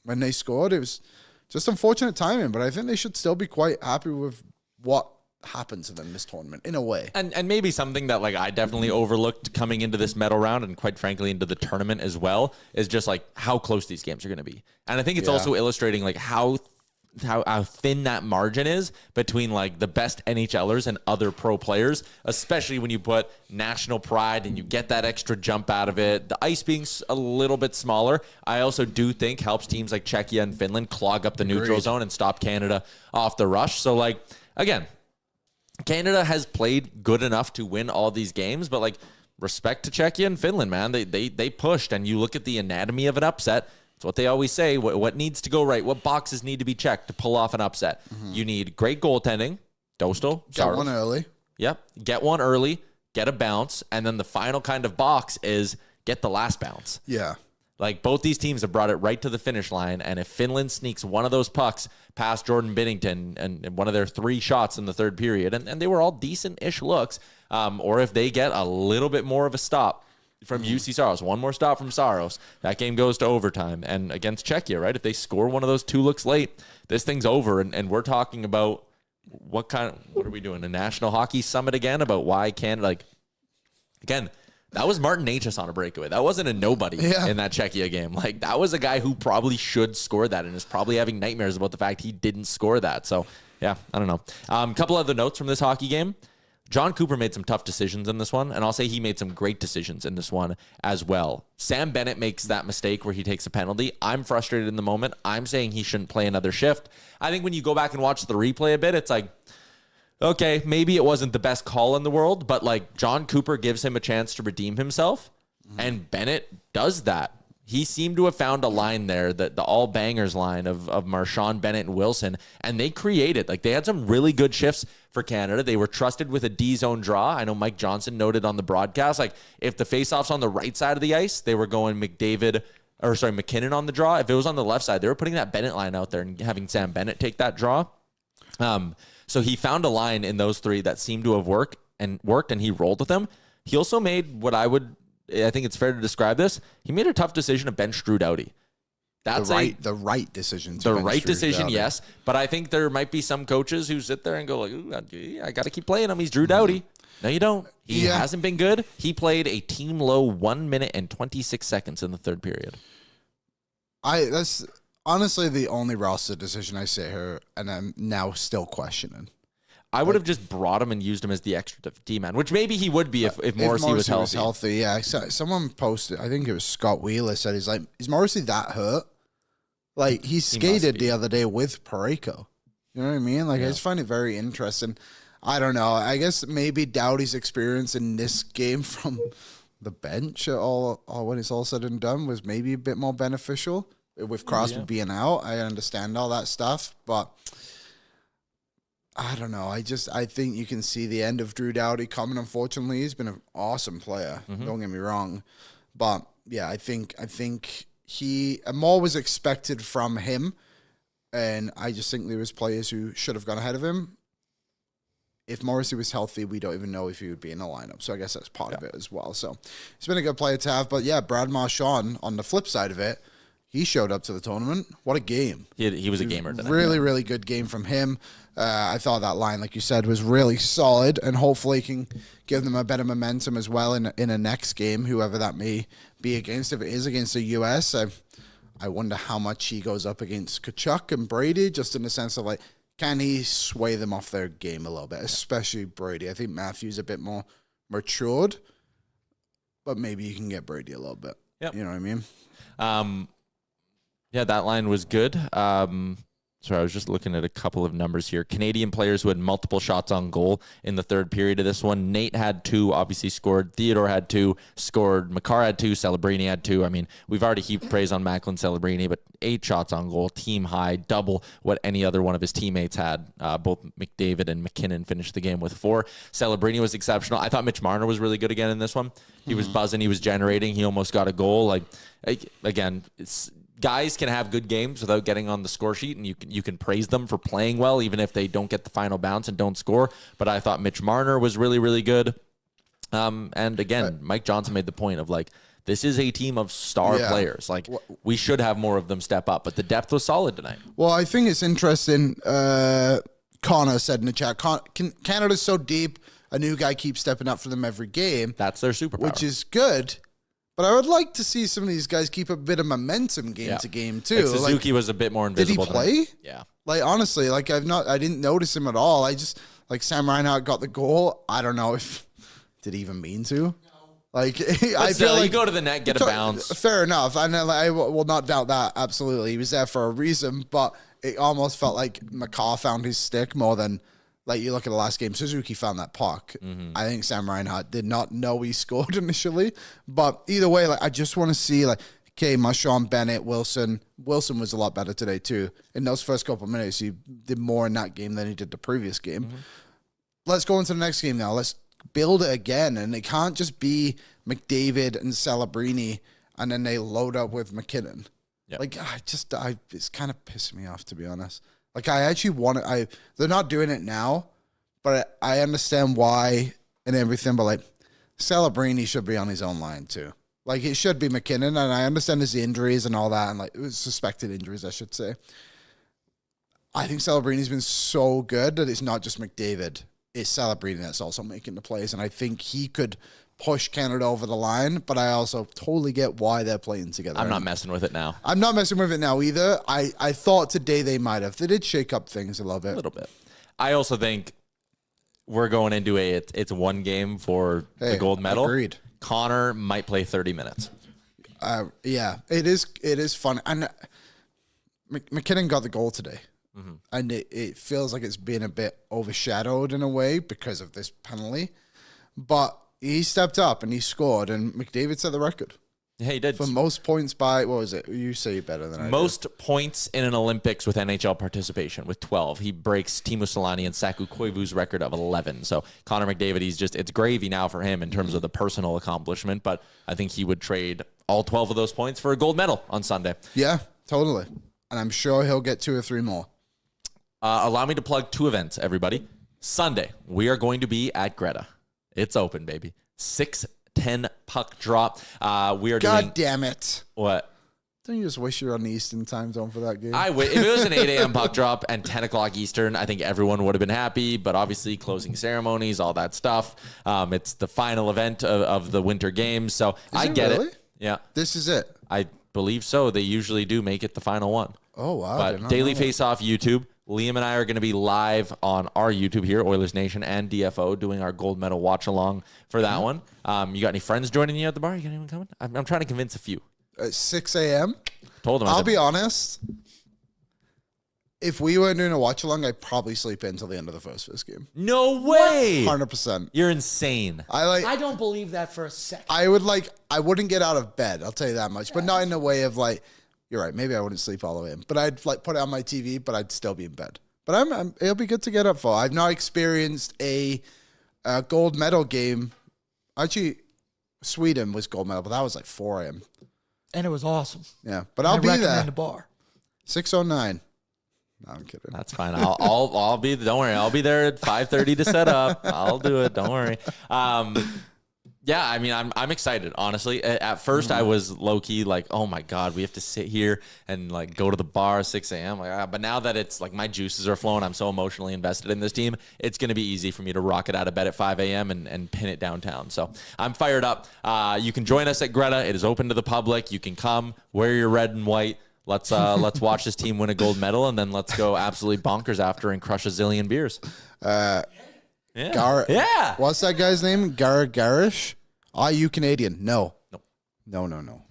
when they scored, it was just unfortunate timing. But I think they should still be quite happy with what happened to them this tournament, in a way. And maybe something that like I definitely overlooked coming into this medal round and quite frankly into the tournament as well is just like how close these games are going to be. And I think it's also illustrating like how thin that margin is between like the best NHLers and other pro players, especially when you put national pride and you get that extra jump out of it. The ice being a little bit smaller, I also do think helps teams like Czechia and Finland clog up the neutral zone and stop Canada off the rush. So like, again, Canada has played good enough to win all these games, but like respect to Czechia and Finland, man. They pushed, and you look at the anatomy of an upset. It's what they always say. What needs to go right? What boxes need to be checked to pull off an upset? You need great goaltending. Dostal. Get one early. Yep. Get one early. Get a bounce. And then the final kind of box is get the last bounce. Yeah. Like both these teams have brought it right to the finish line. And if Finland sneaks one of those pucks past Jordan Binnington and one of their 3 shots in the third period, and they were all decent-ish looks, or if they get a little bit more of a stop from UC Saros, one more stop from Saros, that game goes to overtime. And against Czechia, right? If they score one of those 2 looks late, this thing's over. And we're talking about what are we doing? A National Hockey Summit again about why Canada, like, again, that was Martin Necas on a breakaway. That wasn't a nobody in that Czechia game. Like, that was a guy who probably should score that and is probably having nightmares about the fact he didn't score that. So, yeah, I don't know. Couple other notes from this hockey game. John Cooper made some tough decisions in this one, and I'll say he made some great decisions in this one as well. Sam Bennett makes that mistake where he takes a penalty. I'm frustrated in the moment. I'm saying he shouldn't play another shift. I think when you go back and watch the replay a bit, it's like, okay, maybe it wasn't the best call in the world, but like John Cooper gives him a chance to redeem himself, and Bennett does that. He seemed to have found a line there, the all bangers line of Marchand, Bennett, and Wilson, and they created, like they had some really good shifts for Canada. They were trusted with a D-zone draw. I know Mike Johnson noted on the broadcast, like if the faceoff's on the right side of the ice, they were going MacKinnon on the draw. If it was on the left side, they were putting that Bennett line out there and having Sam Bennett take that draw. So he found a line in those 3 that seemed to have worked, and he rolled with them. He also made what I think it's fair to describe this. He made a tough decision to bench Drew Doughty. That's the right decision. The right decision, yes. But I think there might be some coaches who sit there and go like, "Ooh, I got to keep playing him. He's Drew Doughty." No, you don't. He hasn't been good. He played a team low 1 minute and 26 seconds in the third period. That's honestly the only roster decision I sit here and I'm now still questioning. I would have just brought him and used him as the extra D-man, which maybe he would be if Morrissey was healthy. Yeah, someone posted, I think it was Scott Wheeler, said he's like, is Morrissey that hurt? Like, he skated the other day with Parayko. You know what I mean? Like, I just find it very interesting. I don't know. I guess maybe Doughty's experience in this game from the bench when it's all said and done was maybe a bit more beneficial. With Crosby being out, I understand all that stuff, but I don't know. I think you can see the end of Drew Doughty coming. Unfortunately, he's been an awesome player. Don't get me wrong, but yeah, I think more was expected from him, and I just think there was players who should have gone ahead of him. If Morrissey was healthy, we don't even know if he would be in the lineup. So I guess that's part of it as well. So he's been a good player to have. But yeah, Brad Marchand, on the flip side of it, he showed up to the tournament. What a game. He was a gamer tonight. Really, really good game from him. I thought that line, like you said, was really solid, and hopefully can give them a better momentum as well in a next game, whoever that may be against. If it is against the U.S., I wonder how much he goes up against Tkachuk and Brady, just in the sense of, like, can he sway them off their game a little bit, especially Brady? I think Matthew's a bit more matured, but maybe you can get Brady a little bit. Yep. You know what I mean? Yeah, that line was good. Sorry, I was just looking at a couple of numbers here. Canadian players who had multiple shots on goal in the third period of this one. Nate had 2, obviously scored. Theodore had 2, scored. Makar had 2, Celebrini had 2. I mean, we've already heaped praise on Macklin Celebrini, but 8 shots on goal, team high, double what any other one of his teammates had. Both McDavid and MacKinnon finished the game with 4. Celebrini was exceptional. I thought Mitch Marner was really good again in this one. He was buzzing. He was generating. He almost got a goal. Like, again, guys can have good games without getting on the score sheet, and you can praise them for playing well, even if they don't get the final bounce and don't score. But I thought Mitch Marner was really, really good. And again, Mike Johnson made the point of, like, this is a team of star players. Like, we should have more of them step up, but the depth was solid tonight. Well, I think it's interesting. Connor said in the chat, Canada's so deep, a new guy keeps stepping up for them every game. That's their superpower. Which is good. But I would like to see some of these guys keep a bit of momentum game to game too. Like Suzuki was a bit more invisible. Did he play? Yeah. Like, honestly, like I didn't notice him at all. I just, like, Sam Reinhart got the goal. I don't know did he even mean to? No. Like, I feel like you go to the net, get a bounce. Fair enough. I will not doubt that. Absolutely. He was there for a reason, but it almost felt like McCaw found his stick more than, like, you look at the last game, Suzuki found that puck. I think Sam Reinhart did not know he scored initially. But either way, like, I just want to see, like, okay, Marchand, Bennett, Wilson. Wilson was a lot better today, too. In those first couple of minutes, he did more in that game than he did the previous game. Let's go into the next game now. Let's build it again. And it can't just be McDavid and Celebrini, and then they load up with MacKinnon. Yep. Like, it's kind of pissing me off, to be honest. Like, I actually want to, they're not doing it now, but I understand why and everything, but, like, Celebrini should be on his own line, too. Like, it should be MacKinnon, and I understand his injuries and all that, and, like, it was suspected injuries, I should say. I think Celebrini's been so good that it's not just McDavid. It's Celebrini that's also making the plays, and I think he could push Canada over the line, but I also totally get why they're playing together. I'm not messing with it now. I'm not messing with it now either. I thought today they might have. They did shake up things a little bit. A little bit. I also think we're going into it's one game for the gold medal. Agreed. Connor might play 30 minutes. Yeah, it is fun. And MacKinnon got the goal today. And it feels like it's been a bit overshadowed in a way because of this penalty. But he stepped up and he scored, and McDavid set the record. Yeah, he did. For most points by, what was it? You say it better than I do. Most points in an Olympics with NHL participation with 12. He breaks Teemu Selanne and Saku Koivu's record of 11. So Connor McDavid, it's gravy now for him in terms of the personal accomplishment, but I think he would trade all 12 of those points for a gold medal on Sunday. Yeah, totally. And I'm sure he'll get 2 or 3 more. Allow me to plug 2 events, everybody. Sunday, we are going to be at Greta. It's open, baby. 6:10 puck drop. We are doing... God damn it. What? Don't you just wish you were on the Eastern time zone for that game? If it was an 8 a.m. puck drop and 10 o'clock Eastern, I think everyone would have been happy. But obviously, closing ceremonies, all that stuff. It's the final event of the Winter Games. So I get it. Yeah. This is it? I believe so. They usually do make it the final one. Oh, wow. But Daily Face-Off YouTube. Liam and I are going to be live on our YouTube here, Oilers Nation and DFO, doing our gold medal watch along for that one. You got any friends joining you at the bar? You got anyone coming? I'm trying to convince a few. At 6 a.m.? Told them. I'll be honest. If we weren't doing a watch along, I'd probably sleep in until the end of the first game. No way. 100%. You're insane. I don't believe that for a second. I wouldn't get out of bed, I'll tell you that much. But not in a way of, like, you're right, maybe I wouldn't sleep all the way in. But I'd, like, put it on my TV, but I'd still be in bed. But it'll be good to get up for. I've not experienced a gold medal game. Actually, Sweden was gold medal, but that was like 4 a.m. And it was awesome. Yeah, but I I'll be recommend there. the bar. 6:09. No, I'm kidding. That's fine. I'll be. Don't worry. I'll be there at 5:30 to set up. I'll do it. Don't worry. Yeah, I mean, I'm excited, honestly. At first, I was low-key like, oh, my God, we have to sit here and, like, go to the bar at 6 a.m. Like, but now that it's, like, my juices are flowing, I'm so emotionally invested in this team, it's going to be easy for me to rocket out of bed at 5 a.m. and pin it downtown. So I'm fired up. You can join us at Greta. It is open to the public. You can come, wear your red and white. Let's watch this team win a gold medal, and then let's go absolutely bonkers after and crush a zillion beers. Yeah. What's that guy's name? Garish? Are you Canadian? No. No.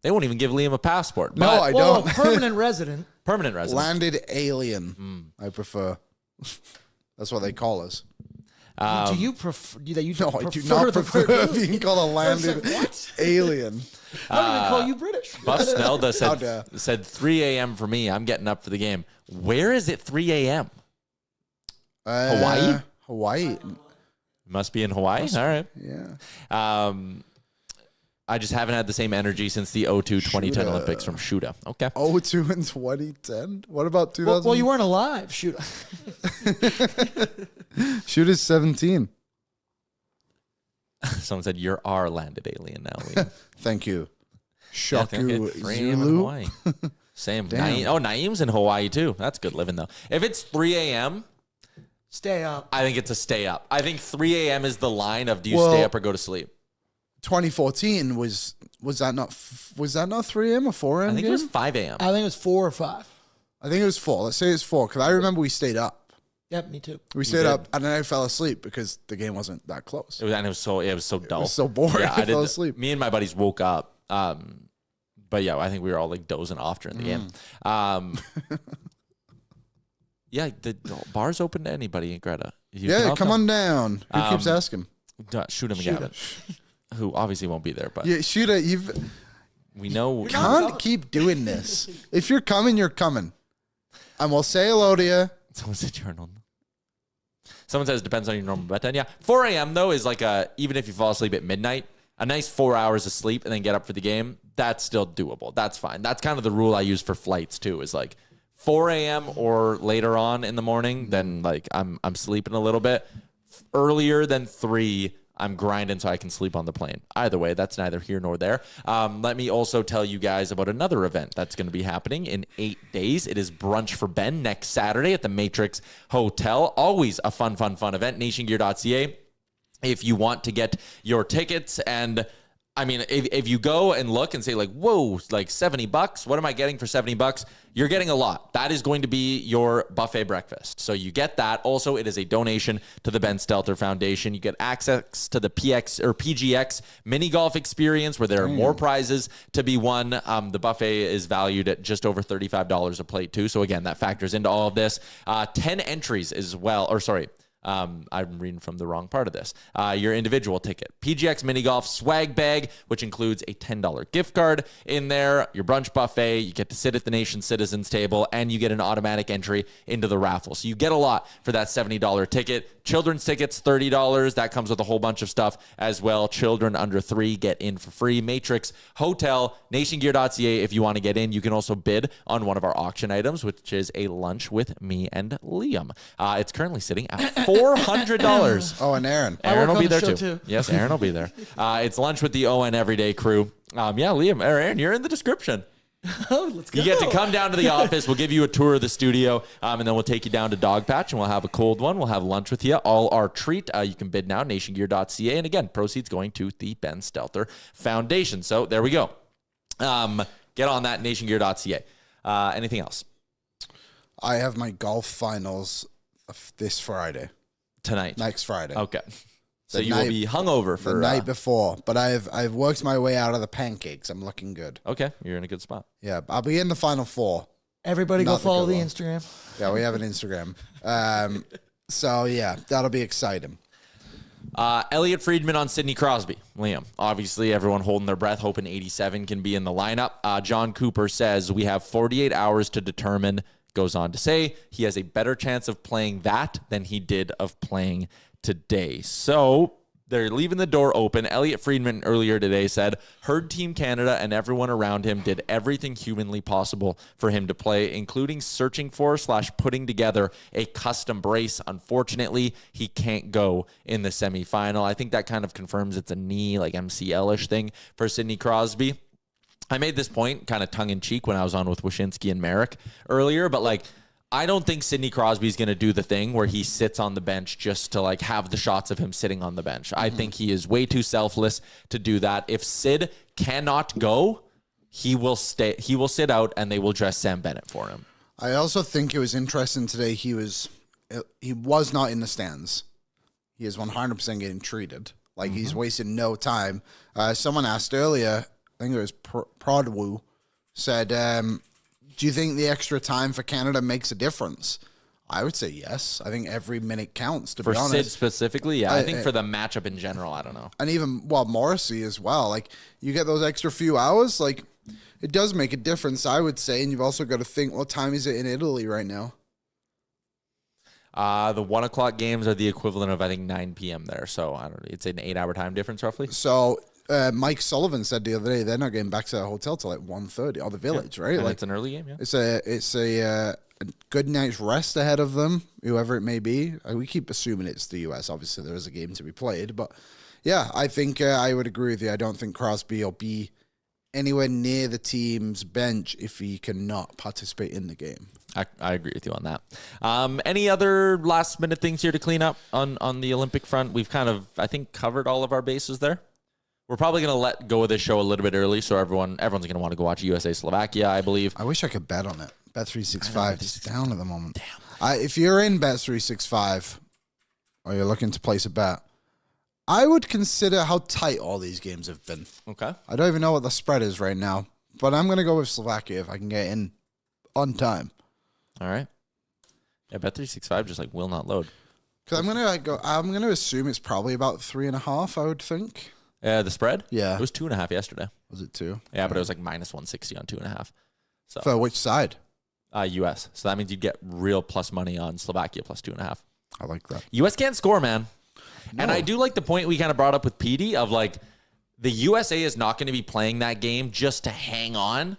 They won't even give Liam a passport. No, I don't. Permanent resident. Permanent resident. Landed alien. I prefer. That's what they call us. Do you prefer? You No, I do not prefer being called a landed alien. I don't even call you British. Buff Snelda said 3 a.m. for me. I'm getting up for the game. Where is it 3 a.m.? Hawaii? Must be in Hawaii. All right. Yeah. I just haven't had the same energy since the 02 2010 Olympics from Shuda. Okay. 02 and 2010? What about 2000? Well, you weren't alive. Shoot. Shooter's 17. Someone said, you're our landed alien now, Liam. Thank you. Yeah, Shaku 3 a.m. in Zulu. Hawaii. Same. Damn. Naeem's in Hawaii, too. That's good living, though. If it's 3 a.m., Stay up. I think it's a stay up. I think 3 a.m. is the line of do you stay up or go to sleep? 2014 was that not 3 a.m. or 4 a.m.? I think it was 5 a.m. I think it was 4 or 5. I think it was 4. Let's say it's 4 because I remember we stayed up. Yep, me too. We stayed up and then I fell asleep because the game wasn't that close. It was so dull. It was so boring. Yeah, I fell asleep. Me and my buddies woke up. But yeah, I think we were all like dozing off during the game. Yeah, the bar's open to anybody in Greta. Come on down. Who keeps asking? Shoot him again. Who obviously won't be there, but Yeah, Shooter, we know. you can't keep doing this. If you're coming, you're coming. And we'll say hello to you. Someone said you're normal. Someone says it depends on your normal bedtime. Yeah, 4 a.m. though is like even if you fall asleep at midnight, a nice 4 hours of sleep and then get up for the game, that's still doable. That's fine. That's kind of the rule I use for flights too, is like 4 a.m. or later on in the morning, then like I'm sleeping a little bit. Earlier than 3, I'm grinding so I can sleep on the plane. Either way, that's neither here nor there. Let me also tell you guys about another event that's going to be happening in 8 days. It is Brunch for Ben next Saturday at the Matrix Hotel. Always a fun event. NationGear.ca. If you want to get your tickets, and I mean, if you go and look and say like, whoa, like $70, what am I getting for $70? You're getting a lot. That is going to be your buffet breakfast. So you get that. Also, it is a donation to the Ben Stelter Foundation. You get access to the PGX mini golf experience where there are more prizes to be won. The buffet is valued at just over $35 a plate too. So again, that factors into all of this. 10 entries as well, or sorry, I'm reading from the wrong part of this. Your individual ticket, PGX Mini Golf swag bag, which includes a $10 gift card in there, your brunch buffet, you get to sit at the Nation Citizens table, and you get an automatic entry into the raffle. So you get a lot for that $70 ticket. Children's tickets, $30. That comes with a whole bunch of stuff as well. Children under 3 get in for free. Matrix Hotel, nationgear.ca. If you want to get in, you can also bid on one of our auction items, which is a lunch with me and Liam. It's currently sitting at $400. Oh, and Aaron. Aaron will be there the show too. too. Yes, Aaron will be there. It's lunch with the ON Everyday crew. Yeah, Liam, Aaron, you're in the description. Let's go. You get to come down to the office. We'll give you a tour of the studio, and then we'll take you down to Dog Patch, and we'll have a cold one. We'll have lunch with you. All our treat. You can bid now, nationgear.ca. And again, proceeds going to the Ben Stelter Foundation. So there we go. Get on that, nationgear.ca. Anything else? I have my golf finals this Friday. Tonight. Next Friday. Okay. So The you will night- be hungover for The night before. But I've worked my way out of the pancakes. I'm looking good. Okay, you're in a good spot. Yeah, I'll be in the final 4. Everybody go Not the follow good the one. Instagram. Yeah, we have an Instagram. So yeah, that'll be exciting. Elliot Friedman on Sidney Crosby. Liam, obviously everyone holding their breath, hoping 87 can be in the lineup. John Cooper says we have 48 hours to determine Goes on to say he has a better chance of playing that than he did of playing today. So they're leaving the door open. Elliot Friedman earlier today said, heard Team Canada and everyone around him did everything humanly possible for him to play, including searching for / putting together a custom brace. Unfortunately, he can't go in the semifinal. I think that kind of confirms it's a knee, like MCL-ish thing for Sidney Crosby. I made this point kind of tongue-in-cheek when I was on with Wyshynski and Merrick earlier, but like, I don't think Sidney Crosby is going to do the thing where he sits on the bench just to like have the shots of him sitting on the bench. I think he is way too selfless to do that. If Sid cannot go, he will stay. He will sit out, and they will dress Sam Bennett for him. I also think it was interesting today. He was not in the stands. He is 100% getting treated. Like he's wasting no time. Someone asked earlier, I think it was Prodwu, said, do you think the extra time for Canada makes a difference? I would say yes. I think every minute counts, to be honest. For Sid specifically, yeah. I think for the matchup in general, I don't know. And even, Morrissey as well. Like, you get those extra few hours, like, it does make a difference, I would say. And you've also got to think, what time is it in Italy right now? The 1 o'clock games are the equivalent of, I think, 9 p.m. there. So, I don't know. It's an 8-hour time difference, roughly. So, Mike Sullivan said the other day they're not getting back to the hotel till like 1:30 or the village, right? And like it's an early game, yeah. It's a good night's rest ahead of them, whoever it may be. We keep assuming it's the US. Obviously, there is a game to be played, but yeah, I think I would agree with you. I don't think Crosby will be anywhere near the team's bench if he cannot participate in the game. I agree with you on that. Any other last minute things here to clean up on the Olympic front? We've kind of, I think, covered all of our bases there. We're probably going to let go of this show a little bit early, so everyone's going to want to go watch USA-Slovakia, I believe. I wish I could bet on it. Bet365 is down at the moment. Damn. If you're in Bet365 or you're looking to place a bet, I would consider how tight all these games have been. Okay. I don't even know what the spread is right now, but I'm going to go with Slovakia if I can get in on time. All right. Yeah, Bet365 just like will not load. Because I'm going to assume it's probably about 3.5, I would think. The spread? Yeah. It was 2.5 yesterday. Was it 2? Yeah, but it was like minus 160 on 2.5. So for which side? US. So that means you'd get real plus money on Slovakia plus 2.5. I like that. US can't score, man. No. And I do like the point we kind of brought up with PD of like the USA is not going to be playing that game just to hang on.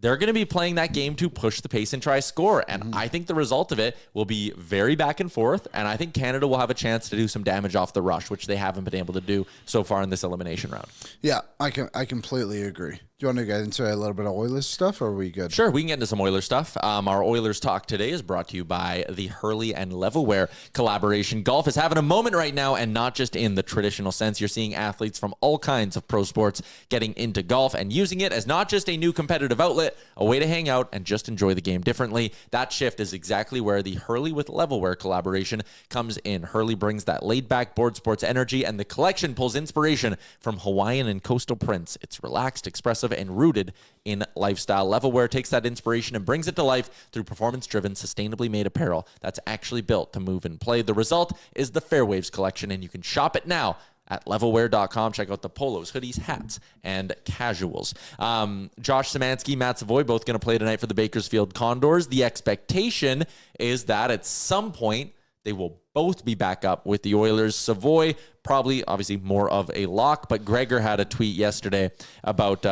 They're going to be playing that game to push the pace and try score. And I think the result of it will be very back and forth. And I think Canada will have a chance to do some damage off the rush, which they haven't been able to do so far in this elimination round. Yeah, I completely agree. Do you want to get into a little bit of Oilers stuff, or are we good? Sure, we can get into some Oilers stuff. Our Oilers talk today is brought to you by the Hurley and Levelware collaboration. Golf is having a moment right now, and not just in the traditional sense. You're seeing athletes from all kinds of pro sports getting into golf and using it as not just a new competitive outlet, a way to hang out and just enjoy the game differently. That shift is exactly where the Hurley with Levelware collaboration comes in. Hurley brings that laid-back board sports energy, and the collection pulls inspiration from Hawaiian and coastal prints. It's relaxed, expressive, and rooted in lifestyle. Levelware takes that inspiration and brings it to life through performance-driven, sustainably made apparel that's actually built to move and play. The result is the Fairwaves collection, and you can shop it now at levelwear.com. Check out the polos, hoodies, hats, and casuals. Josh Samanski, Matt Savoy, both going to play tonight for the Bakersfield Condors. The expectation is that at some point they will both be back up with the Oilers. Savoy, probably, obviously, more of a lock, but Gregor had a tweet yesterday about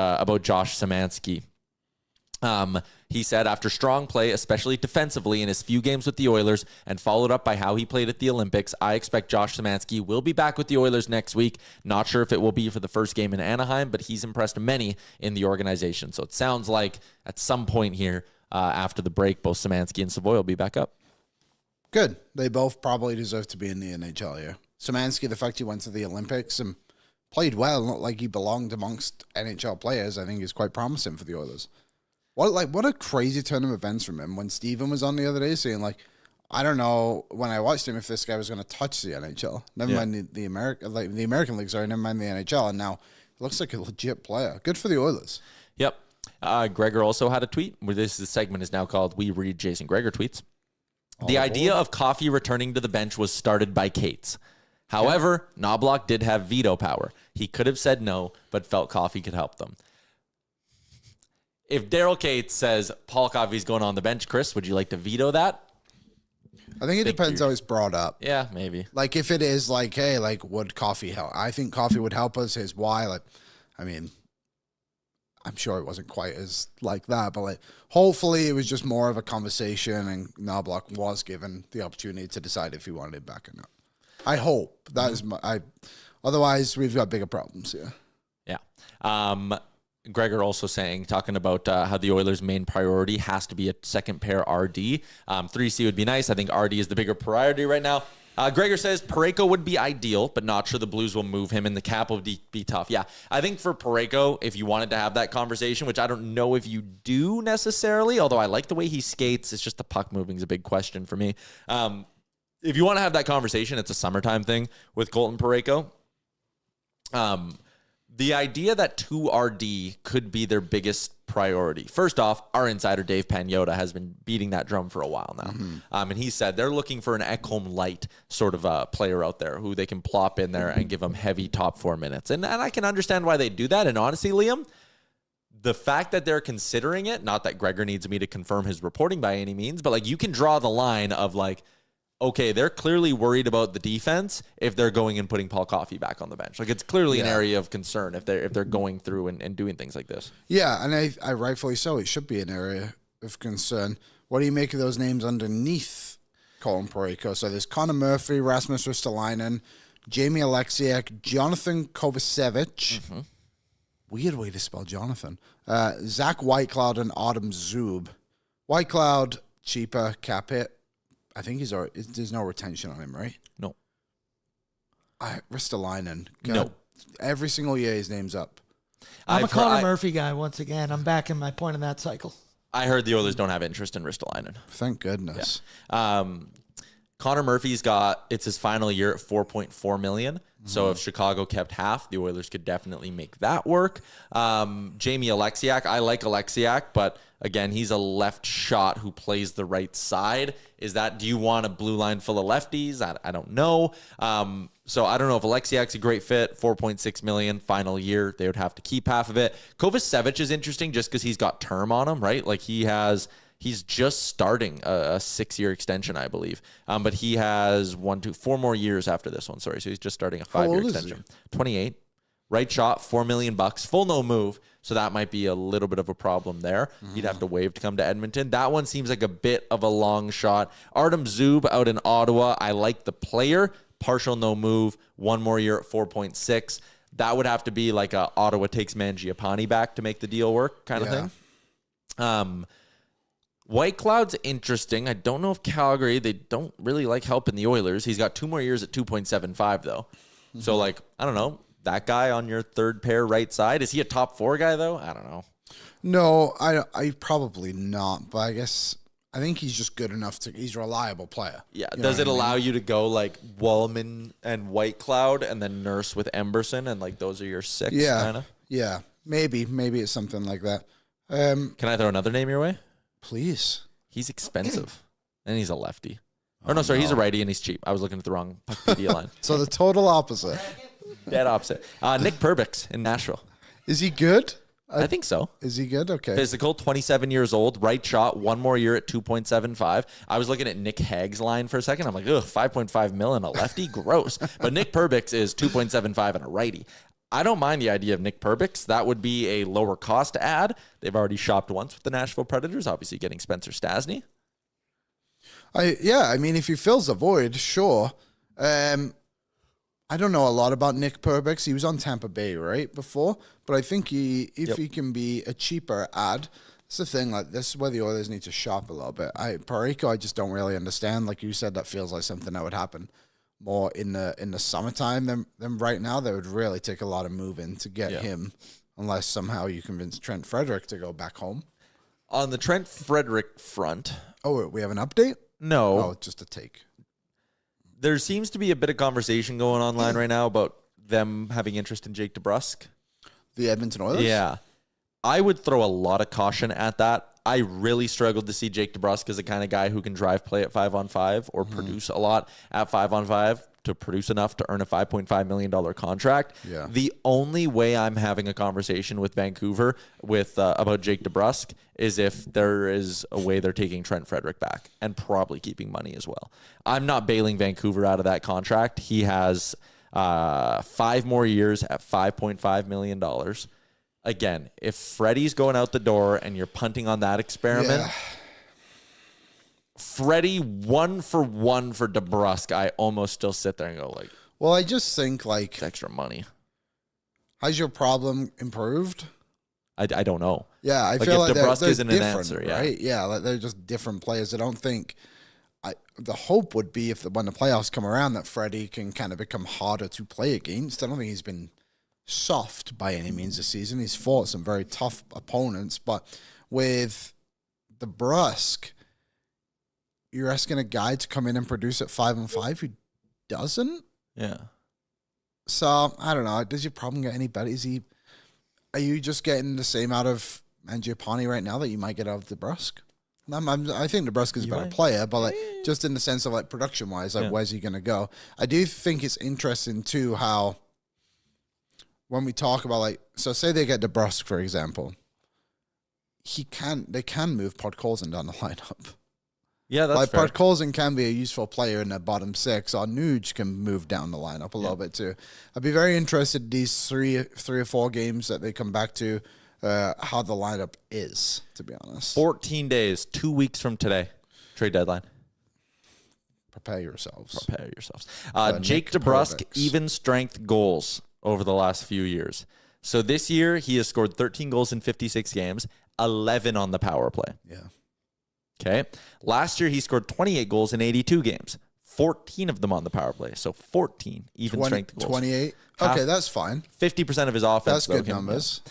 Josh Samanski. He said, after strong play, especially defensively in his few games with the Oilers, and followed up by how he played at the Olympics, I expect Josh Samanski will be back with the Oilers next week. Not sure if it will be for the first game in Anaheim, but he's impressed many in the organization. So it sounds like at some point here after the break, both Samanski and Savoy will be back up. Good. They both probably deserve to be in the NHL here. Szymanski, the fact he went to the Olympics and played well, not like he belonged amongst NHL players, I think is quite promising for the Oilers. What a crazy turn of events from him when Steven was on the other day saying, like, I don't know when I watched him if this guy was going to touch the NHL. Never mind the American League, sorry, never mind the NHL. And now he looks like a legit player. Good for the Oilers. Yep. Gregor also had a tweet where this segment is now called We Read Jason Gregor Tweets. The idea of Coffey returning to the bench was started by Cates. However, Knobloch did have veto power. He could have said no, but felt Coffey could help them. If Daryl Cates says Paul Coffey's going on the bench, Chris, would you like to veto that? I think it depends how it's brought up. Yeah, maybe. Like if it is like, hey, like would Coffey help? I think Coffey would help us. His why, like, I mean, I'm sure it wasn't quite as like that, but like hopefully it was just more of a conversation, and Knobloch was given the opportunity to decide if he wanted it back or not. I hope that is my. Otherwise, we've got bigger problems here. Yeah. Gregor also talking about how the Oilers' main priority has to be a second pair RD. 3C would be nice. I think RD is the bigger priority right now. Gregor says Parayko would be ideal, but not sure the Blues will move him, and the cap will be tough. Yeah, I think for Parayko, if you wanted to have that conversation, which I don't know if you do necessarily, although I like the way he skates, it's just the puck moving is a big question for me. If you want to have that conversation, it's a summertime thing with Colton Parayko. The idea that 2RD could be their biggest priority. First off, our insider Dave Pagnotta has been beating that drum for a while now. And he said they're looking for an Ekholm light sort of player out there who they can plop in there and give them heavy top 4 minutes. And I can understand why they do that. And honestly, Liam, the fact that they're considering it, not that Gregor needs me to confirm his reporting by any means, but like you can draw the line of like, okay, they're clearly worried about the defense if they're going and putting Paul Coffey back on the bench. Like it's clearly an area of concern if they're going through and doing things like this. Yeah, and I rightfully so. It should be an area of concern. What do you make of those names underneath Colin Parayko? So there's Connor Murphy, Rasmus Ristolainen, Jamie Alexiak, Jonathan Kovacevic. Weird way to spell Jonathan. Zach Whitecloud and Autumn Zub. Whitecloud, cheaper, cap hit. I think there's no retention on him, right? No. Ristolainen. No. Every single year his name's up. I'm a Connor Murphy guy once again. I'm back in my point in that cycle. I heard the Oilers don't have interest in Ristolainen. Thank goodness. Yeah. Connor Murphy's it's his final year at $4.4 million. So if Chicago kept half, the Oilers could definitely make that work. Jamie Alexiak, I like Alexiak, but again, he's a left shot who plays the right side. Do you want a blue line full of lefties? I don't know. So I don't know if Alexiak's a great fit. $4.6 million final year. They would have to keep half of it. Kovacevic is interesting just because he's got term on him, right? Like he's just starting a 6-year extension, I believe. But he has 4 more years after this one. Sorry. So he's just starting a 5-year extension. 28. Right shot, $4 million, full no move. So that might be a little bit of a problem there. He'd have to waive to come to Edmonton. That one seems like a bit of a long shot. Artem Zub out in Ottawa. I like the player. Partial no move. 1 more year at 4.6. That would have to be like a Ottawa takes Mangiapane back to make the deal work kind of thing. White Cloud's interesting. I don't know if Calgary, they don't really like helping the Oilers. He's got 2 more years at 2.75 though. So like, I don't know. That guy on your third pair right side, is he a top 4 guy though? I don't know. No, I probably not. But I think he's just good enough he's a reliable player. Yeah. Does it allow you to go like Wallman and White Cloud and then Nurse with Emberson and like those are your 6 kind of? Yeah. Maybe it's something like that. Can I throw another name your way? Please. He's expensive and he's a lefty. He's a righty and he's cheap. I was looking at the wrong Puckpedia line. So the total opposite. Dead opposite. Nick Perbix in Nashville. Is he good? I think so. Is he good? Okay. Physical, 27 years old, right shot, 1 more year at 2.75. I was looking at Nick Hagg's line for a second. I'm like, 5.5 mil and a lefty? Gross. But Nick Perbix is 2.75 and a righty. I don't mind the idea of Nick Perbix. That would be a lower cost to add. They've already shopped once with the Nashville Predators, obviously getting Spencer Stasny. I mean, if he fills the void, sure. I don't know a lot about Nick Perbix. He was on Tampa Bay, right, before? But I think if he can be a cheaper ad, it's the thing. Like this is where the Oilers need to shop a little bit. Parayko, I just don't really understand. Like you said, that feels like something that would happen more in the summertime than right now. That would really take a lot of moving to get him, unless somehow you convince Trent Frederic to go back home. On the Trent Frederic front. Oh, we have an update? No. Oh, just a take. There seems to be a bit of conversation going online right now about them having interest in Jake DeBrusk. The Edmonton Oilers? Yeah. I would throw a lot of caution at that. I really struggled to see Jake DeBrusk as the kind of guy who can drive play at 5-on-5 or produce a lot at 5-on-5 to produce enough to earn a $5.5 million contract. Yeah. The only way I'm having a conversation with Vancouver about Jake DeBrusk is if there is a way they're taking Trent Frederic back and probably keeping money as well. I'm not bailing Vancouver out of that contract. He has 5 more years at $5.5 million. Again, if Freddie's going out the door and you're punting on that experiment, Freddie 1-for-1 for DeBrusk, I almost still sit there and go like, well, I just think like, it's extra money. Has your problem improved? I don't know. Yeah, I Like, feel if like DeBrusk they're isn't an different, answer, yeah. right? Yeah, like they're just different players. I don't think. The hope would be when the playoffs come around that Freddie can kind of become harder to play against. I don't think he's been soft by any means this season. He's fought some very tough opponents, but with DeBrusk, you're asking a guy to come in and produce at 5-on-5 who doesn't. Yeah. So I don't know. Does your problem get any better? Are you just getting the same out of Mangiapane right now that you might get out of DeBrusk? I think DeBrusk is a better player, but like just in the sense of like production wise, like where's he going to go? I do think it's interesting too how when we talk about like, so say they get DeBrusk for example, they can move Podkolzin down the lineup. Yeah, that's like fair. Podkolzin can be a useful player in the bottom 6, or Nuge can move down the lineup a little bit too. I'd be very interested in these three or four games that they come back to. How the lineup is, to be honest. 14 days, 2 weeks from today, trade deadline. Prepare yourselves. Jake DeBrusk, even strength goals over the last few years. So this year, he has scored 13 goals in 56 games, 11 on the power play. Yeah. Okay. Last year, he scored 28 goals in 82 games, 14 of them on the power play. So 14 even strength goals. 28? Okay, that's fine. 50% of his offense. That's good numbers.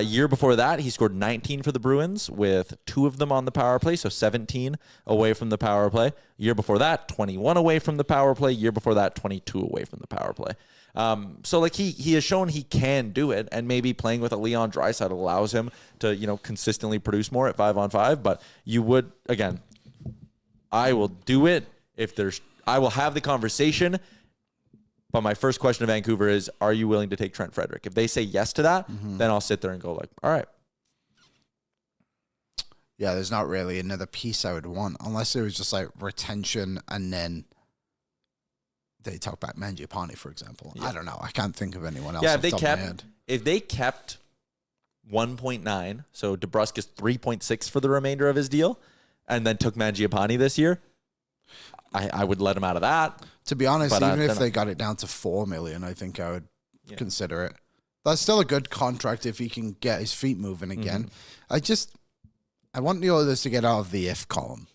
Year before that, he scored 19 for the Bruins with 2 of them on the power play, so 17 away from the power play. Year before that, 21 away from the power play. Year before that, 22 away from the power play. So like he has shown he can do it, and maybe playing with a Leon Draisaitl allows him to, consistently produce more at 5-on-5. But you would, again, I will do it I will have the conversation. But my first question to Vancouver is, are you willing to take Trent Frederic? If they say yes to that, then I'll sit there and go like, all right. Yeah, there's not really another piece I would want, unless it was just like retention and then they talk about Mangiapane, for example. Yeah. I don't know. I can't think of anyone else. Yeah, if they kept 1.9, so DeBrusk is 3.6 for the remainder of his deal, and then took Mangiapane this year, I would let him out of that. To be honest, even if they got it down to $4 million, I think I would consider it. That's still a good contract if he can get his feet moving again. I want the Oilers to get out of the if column.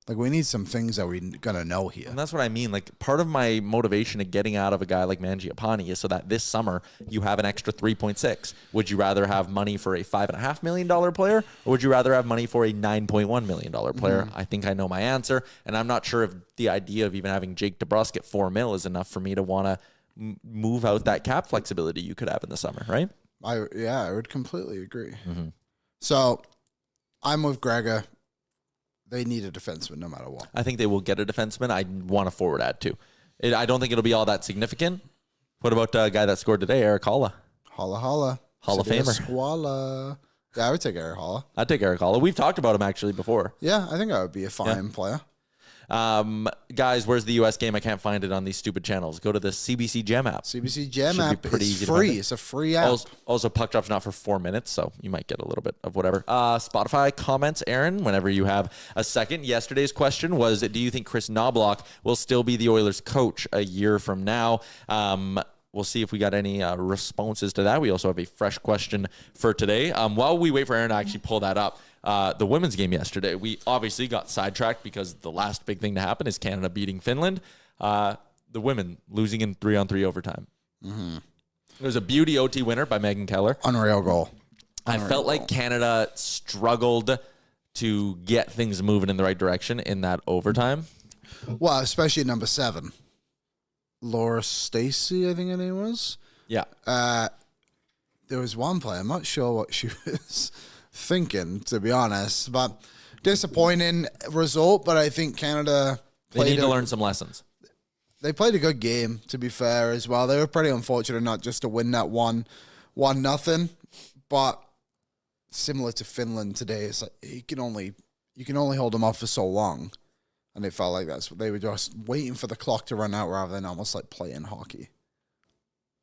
Like, we need some things that we're going to know here. And that's what I mean. Like, part of my motivation of getting out of a guy like Mangiapane is so that this summer you have an extra 3.6. Would you rather have money for a $5.5 million player, or would you rather have money for a $9.1 million player? I think I know my answer, and I'm not sure if the idea of even having Jake DeBrusk at $4 million is enough for me to want to move out that cap flexibility you could have in the summer, right? I would completely agree. So, I'm with Gregor. They need a defenseman no matter what. I think they will get a defenseman. I want a forward add too. I don't think it'll be all that significant. What about the guy that scored today, Eric Holla? Hall of Famer. Squala. Yeah, I would take Eric Holla. I'd take Eric Holla. We've talked about him actually before. Yeah, I think I would be a fine player. Guys, where's the US game? I can't find it on these stupid channels. Go to the CBC Gem app. CBC Gem app is easy free. It's a free app. Also, Puck Drop's not for 4 minutes, so you might get a little bit of whatever. Spotify comments, Aaron, whenever you have a second. Yesterday's question was, do you think Chris Knobloch will still be the Oilers coach a year from now? We'll see if we got any responses to that. We also have a fresh question for today. While we wait for Aaron to actually pull that up, the women's game yesterday, we obviously got sidetracked because the last big thing to happen is Canada beating Finland. The women losing in 3-on-3 overtime. It was a beauty OT winner by Megan Keller. Unreal goal. I felt like Canada struggled to get things moving in the right direction in that overtime. Well, especially number 7. Laura Stacey, I think her name was. Yeah. There was one player, I'm not sure what she was thinking, to be honest. But disappointing result, but I think Canada They need to learn some lessons. They played a good game, to be fair, as well. They were pretty unfortunate not just to win that 1-0, but similar to Finland today, it's like you can only hold them off for so long, and it felt like that's what they were just waiting for the clock to run out rather than almost like playing hockey.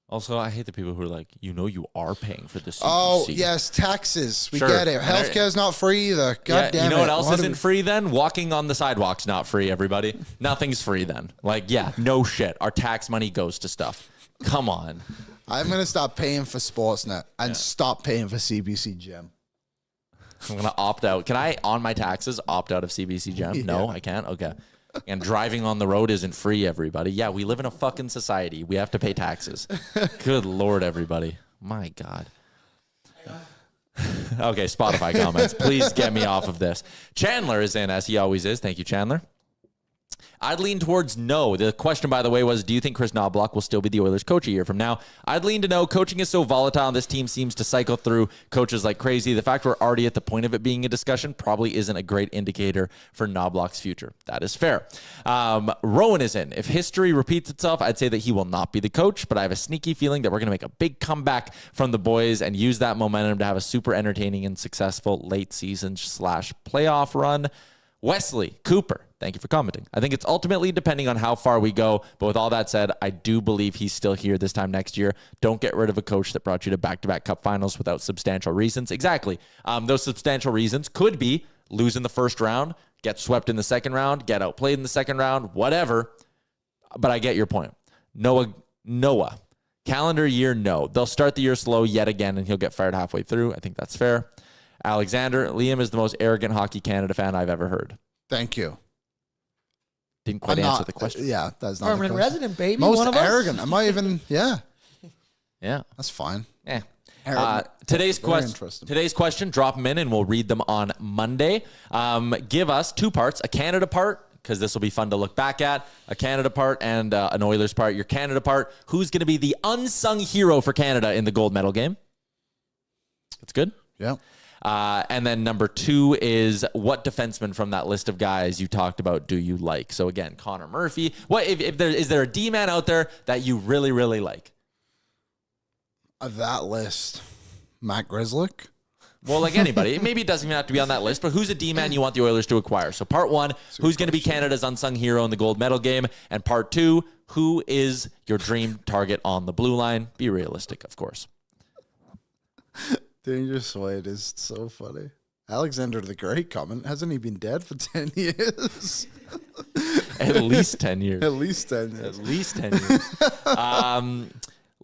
Also, I hate the people who are like, you are paying for this. Oh, yes, taxes. We Sure. get it. Healthcare's not free either. God damn it. You know what else isn't free then? Walking on the sidewalk's not free, everybody. Nothing's free then. Like, yeah, no shit. Our tax money goes to stuff. Come on. I'm going to stop paying for Sportsnet and stop paying for CBC Gem. I'm going to opt out. Can I, on my taxes, opt out of CBC Gem? Yeah. No, I can't? Okay. And driving on the road isn't free, everybody. Yeah, we live in a fucking society. We have to pay taxes. Good Lord, everybody. My God. Okay, Spotify comments. Please get me off of this. Chandler is in, as he always is. Thank you, Chandler. I'd lean towards no. The question, by the way, was, do you think Chris Knobloch will still be the Oilers coach a year from now? I'd lean to no. Coaching is so volatile, and this team seems to cycle through coaches like crazy. The fact we're already at the point of it being a discussion probably isn't a great indicator for Knobloch's future. That is fair. Rowan is in. If history repeats itself, I'd say that he will not be the coach, but I have a sneaky feeling that we're going to make a big comeback from the boys and use that momentum to have a super entertaining and successful late season / playoff run. Wesley Cooper, thank you for commenting. I think it's ultimately depending on how far we go. But with all that said, I do believe he's still here this time next year. Don't get rid of a coach that brought you to back-to-back cup finals without substantial reasons. Exactly. Those substantial reasons could be lose in the first round, get swept in the second round, get outplayed in the second round, whatever. But I get your point. Noah. Calendar year, no. They'll start the year slow yet again, and he'll get fired halfway through. I think that's fair. Alexander, Liam is the most arrogant Hockey Canada fan I've ever heard. Thank you. Didn't quite answer the question. Yeah, that's not Permanent the question. resident, baby. Most one of us. arrogant. Am I even? Yeah, Yeah. that's fine. Yeah. Arrogant. Today's interesting. question, drop them in and we'll read them on Monday. Give us 2 parts, a Canada part, because this will be fun to look back at, a Canada part and an Oilers part. Your Canada part, who's going to be the unsung hero for Canada in the gold medal game? That's good. Yeah. And then number 2 is what defenseman from that list of guys you talked about do you like? So again, Connor Murphy. What is there a D-man out there that you really, really like? Of that list, Matt Grzelcyk. Well, like anybody. Maybe it doesn't even have to be on that list, but who's a D-man you want the Oilers to acquire? So part 1, who's going to be Canada's unsung hero in the gold medal game? And part 2, who is your dream target on the blue line? Be realistic, of course. Dangerous Wade is so funny. Alexander the Great comment. Hasn't he been dead for 10 years? At least 10 years. At least 10 years. At least 10 years.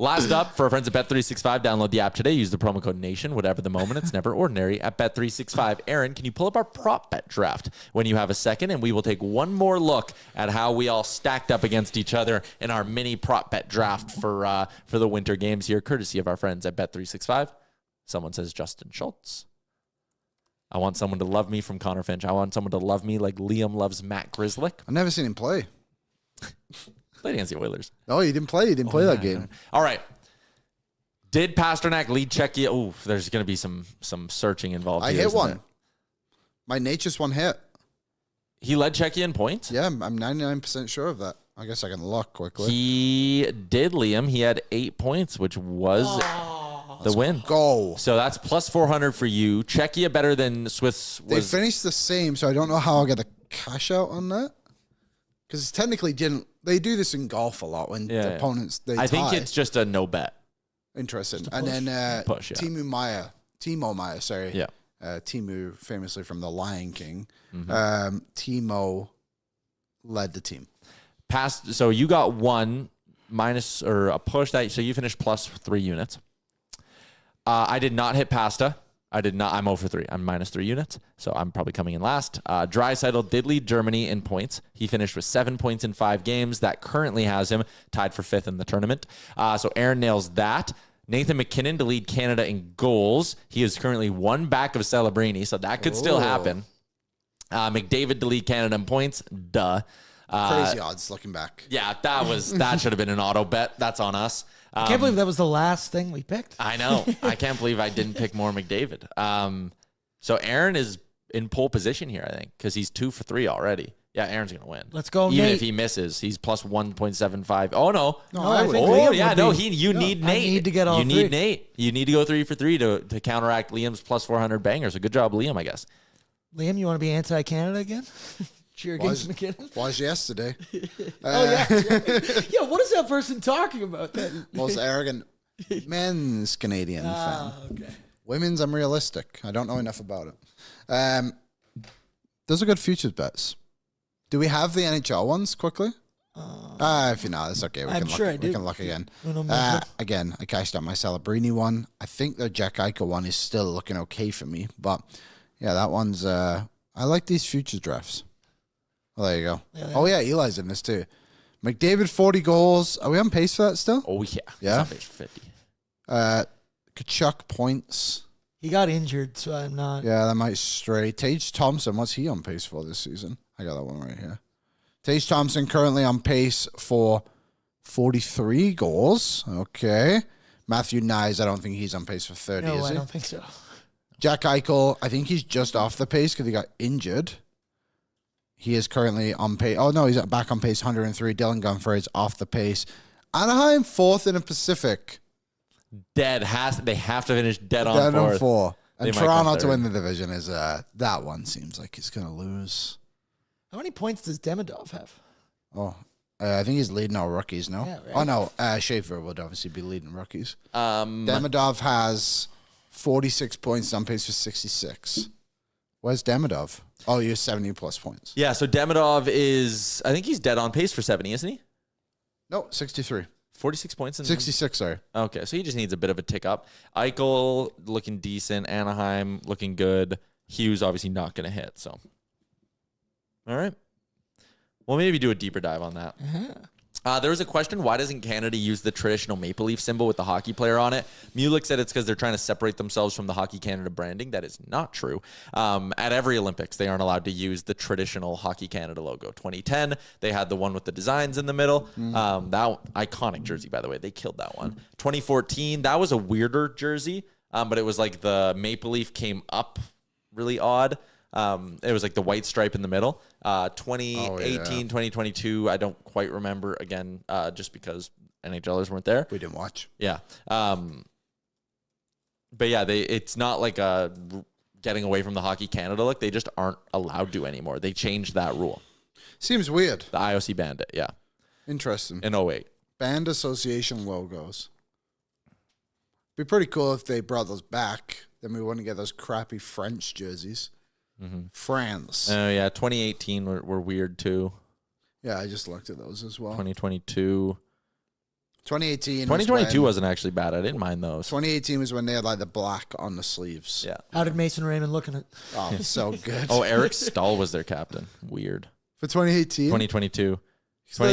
Last up, for our friends at Bet365, download the app today. Use the promo code NATION. Whatever the moment, it's never ordinary at Bet365. Aaron, can you pull up our prop bet draft when you have a second? And we will take one more look at how we all stacked up against each other in our mini prop bet draft for the winter games here, courtesy of our friends at Bet365. Someone says Justin Schultz. I want someone to love me from Connor Finch. I want someone to love me like Liam loves Matt Grzelcyk. I've never seen him play. Played against the Oilers. No, he didn't play. He didn't play that game. All right. Did Pasternak lead Czechia? Oh, there's going to be some searching involved. I here, hit isn't one. there? My Nature's one hit. He led Czechia in points? Yeah, I'm 99% sure of that. I guess I can look quickly. He did, Liam. He had 8 points, which was the win. Go. So that's plus 400 for you. Czechia better than Swiss They was. finished the same, so I don't know how I'll get a cash out on that. Because technically didn't. They do this in golf a lot when the opponents they I think tie. it's just a no bet. Interesting. And then Push, yeah. Timo Meyer, sorry. Yeah. Timo, famously from The Lion King. Mm-hmm. Timo led the team. So you got one minus or a push that, so you finished plus 3 units. I did not hit Pasta. I did not. I'm 0 for 3. I'm minus 3 units, so I'm probably coming in last. Draisaitl did lead Germany in points. He finished with 7 points in 5 games. That currently has him tied for 5th in the tournament. So Aaron nails that. Nathan MacKinnon to lead Canada in goals. He is currently 1 back of Celebrini, so that could still happen. McDavid to lead Canada in points. Duh. Crazy odds looking back. Yeah, that should have been an auto bet. That's on us. I can't believe that was the last thing we picked. I know. I can't believe I didn't pick more McDavid. So Aaron is in pole position here, I think, because he's 2 for 3 already. Yeah, Aaron's going to win. Let's go, Even Nate. if he misses, he's plus 1.75. Oh, no. I think Oh, Liam yeah, would no, be- you need Nate. I need to get all You three. need Nate. You need to go 3 for 3 to counteract Liam's plus 400 banger. So good job, Liam, I guess. Liam, you want to be anti-Canada again? Cheer against MacKinnon? Was yesterday. Oh, yeah. Yeah, what is that person talking about then? Most arrogant men's Canadian fan. Okay. Women's, I'm realistic. I don't know enough about it. Those are good futures bets. Do we have the NHL ones quickly? If you know, it's okay. We I'm can sure look, I do. We can look again. Uno momento. Again, I cashed out my Celebrini one. I think the Jack Eichel one is still looking okay for me. But, yeah, that one's... I like these futures drafts. Well, there you go. Yeah, Eli's in this too. McDavid, 40 goals. Are we on pace for that still? Oh, yeah. Yeah? He's on pace for 50. Kachuk points. He got injured, so I'm not. Yeah, that might stray. Tage Thompson, what's he on pace for this season? I got that one right here. Tage Thompson currently on pace for 43 goals. Okay. Matthew Nyes, I don't think he's on pace for 30, No, is I he? don't think so. Jack Eichel, I think he's just off the pace because he got injured. He is currently on pace. Oh, no, he's back on pace, 103. Dylan Gunfer is off the pace. Anaheim, 4th in the Pacific. They have to finish dead on Dead on 4th. 4. And They might come Toronto to third. win the division is, that one seems like he's going to lose. How many points does Demidov have? Oh, I think he's leading all rookies, no? Yeah, right. Oh, no, Schaefer would obviously be leading rookies. Um, Demidov has 46 points, on pace for 66. Where's Demidov? Oh, you're 70 plus points. yeah, so Demidov is, I think he's dead on pace for 70, isn't he? No, 63. 46 points. 66, sorry. Okay, so he just needs a bit of a tick up. Eichel looking decent. Anaheim looking good. Hughes obviously not going to hit. So, all right. Well, maybe do a deeper dive on that. There was a question, why doesn't Canada use the traditional maple leaf symbol with the hockey player on it? Mulick said it's because they're trying to separate themselves from the Hockey Canada branding. That is not true. At every Olympics, they aren't allowed to use the traditional Hockey Canada logo. 2010, they had the one with the designs in the middle. That iconic jersey, by the way. They killed that one. 2014, that was a weirder jersey, but it was like the maple leaf came up really odd. It was like the white stripe in the middle. 2018, 2022, I don't quite remember again, just because NHLers weren't there. We didn't watch. Yeah. But yeah, it's not like a getting away from the Hockey Canada look. They just aren't allowed to anymore. They changed that rule. Seems weird. The IOC banned it. Yeah. Interesting. In 08. Band association logos. Be pretty cool if they brought those back. Then we wouldn't get those crappy French jerseys. France. Oh, yeah. 2018 were weird too. Yeah, I just looked at those as well. 2022. 2018. 2022 wasn't actually bad. I didn't mind those. 2018 was when they had like the black on the sleeves. Yeah. How did Mason Raymond look in it? Oh, so good. Oh, Eric Stahl was their captain. Weird. For 2018? 2022. Those-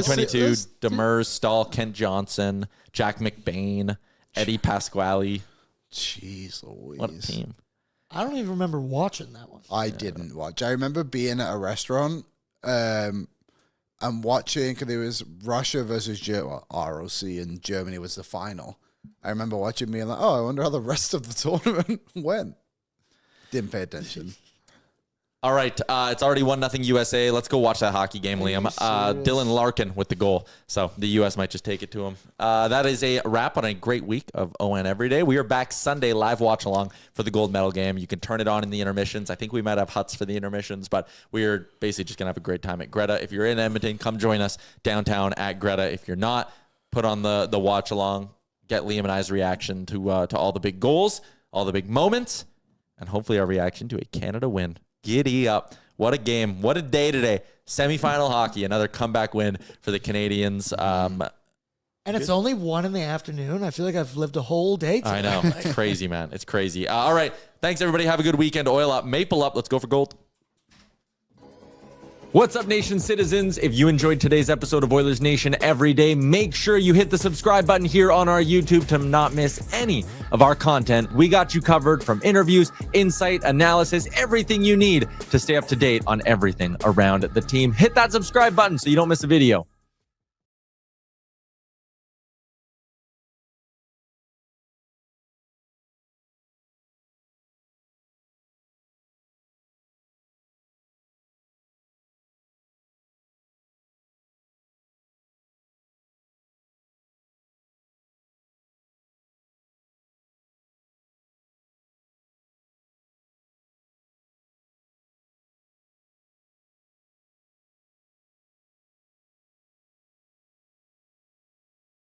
2022, those- Demers, Stahl, Kent Johnson, Jack McBain, Eddie Pasquale. Jeez Louise. What a team. I don't even remember watching that one. I didn't watch. I remember being at a restaurant and watching, because it was Russia versus ROC, and Germany was the final. I remember watching, being like, oh, I wonder how the rest of the tournament went. Didn't pay attention. All right, it's already 1-0 USA. Let's go watch that hockey game, Liam. Dylan Larkin with the goal. So the U.S. might just take it to him. That is a wrap on a great week of ON Everyday. We are back Sunday, live watch along for the gold medal game. You can turn it on in the intermissions. I think we might have huts for the intermissions, but we are basically just going to have a great time at Greta. If you're in Edmonton, come join us downtown at Greta. If you're not, put on the watch along. Get Liam and I's reaction to all the big goals, all the big moments, and hopefully our reaction to a Canada win. Giddy up. What a game. What a day today. Semifinal hockey. Another comeback win for the Canadians. And it's only 1 PM. I feel like I've lived a whole day today. I know. It's crazy, man. It's crazy. All right. Thanks, everybody. Have a good weekend. Oil up. Maple up. Let's go for gold. What's up, Nation citizens? If you enjoyed today's episode of Oilers Nation Everyday, make sure you hit the subscribe button here on our YouTube to not miss any of our content. We got you covered, from interviews, insight, analysis, everything you need to stay up to date on everything around the team. Hit that subscribe button so you don't miss a video.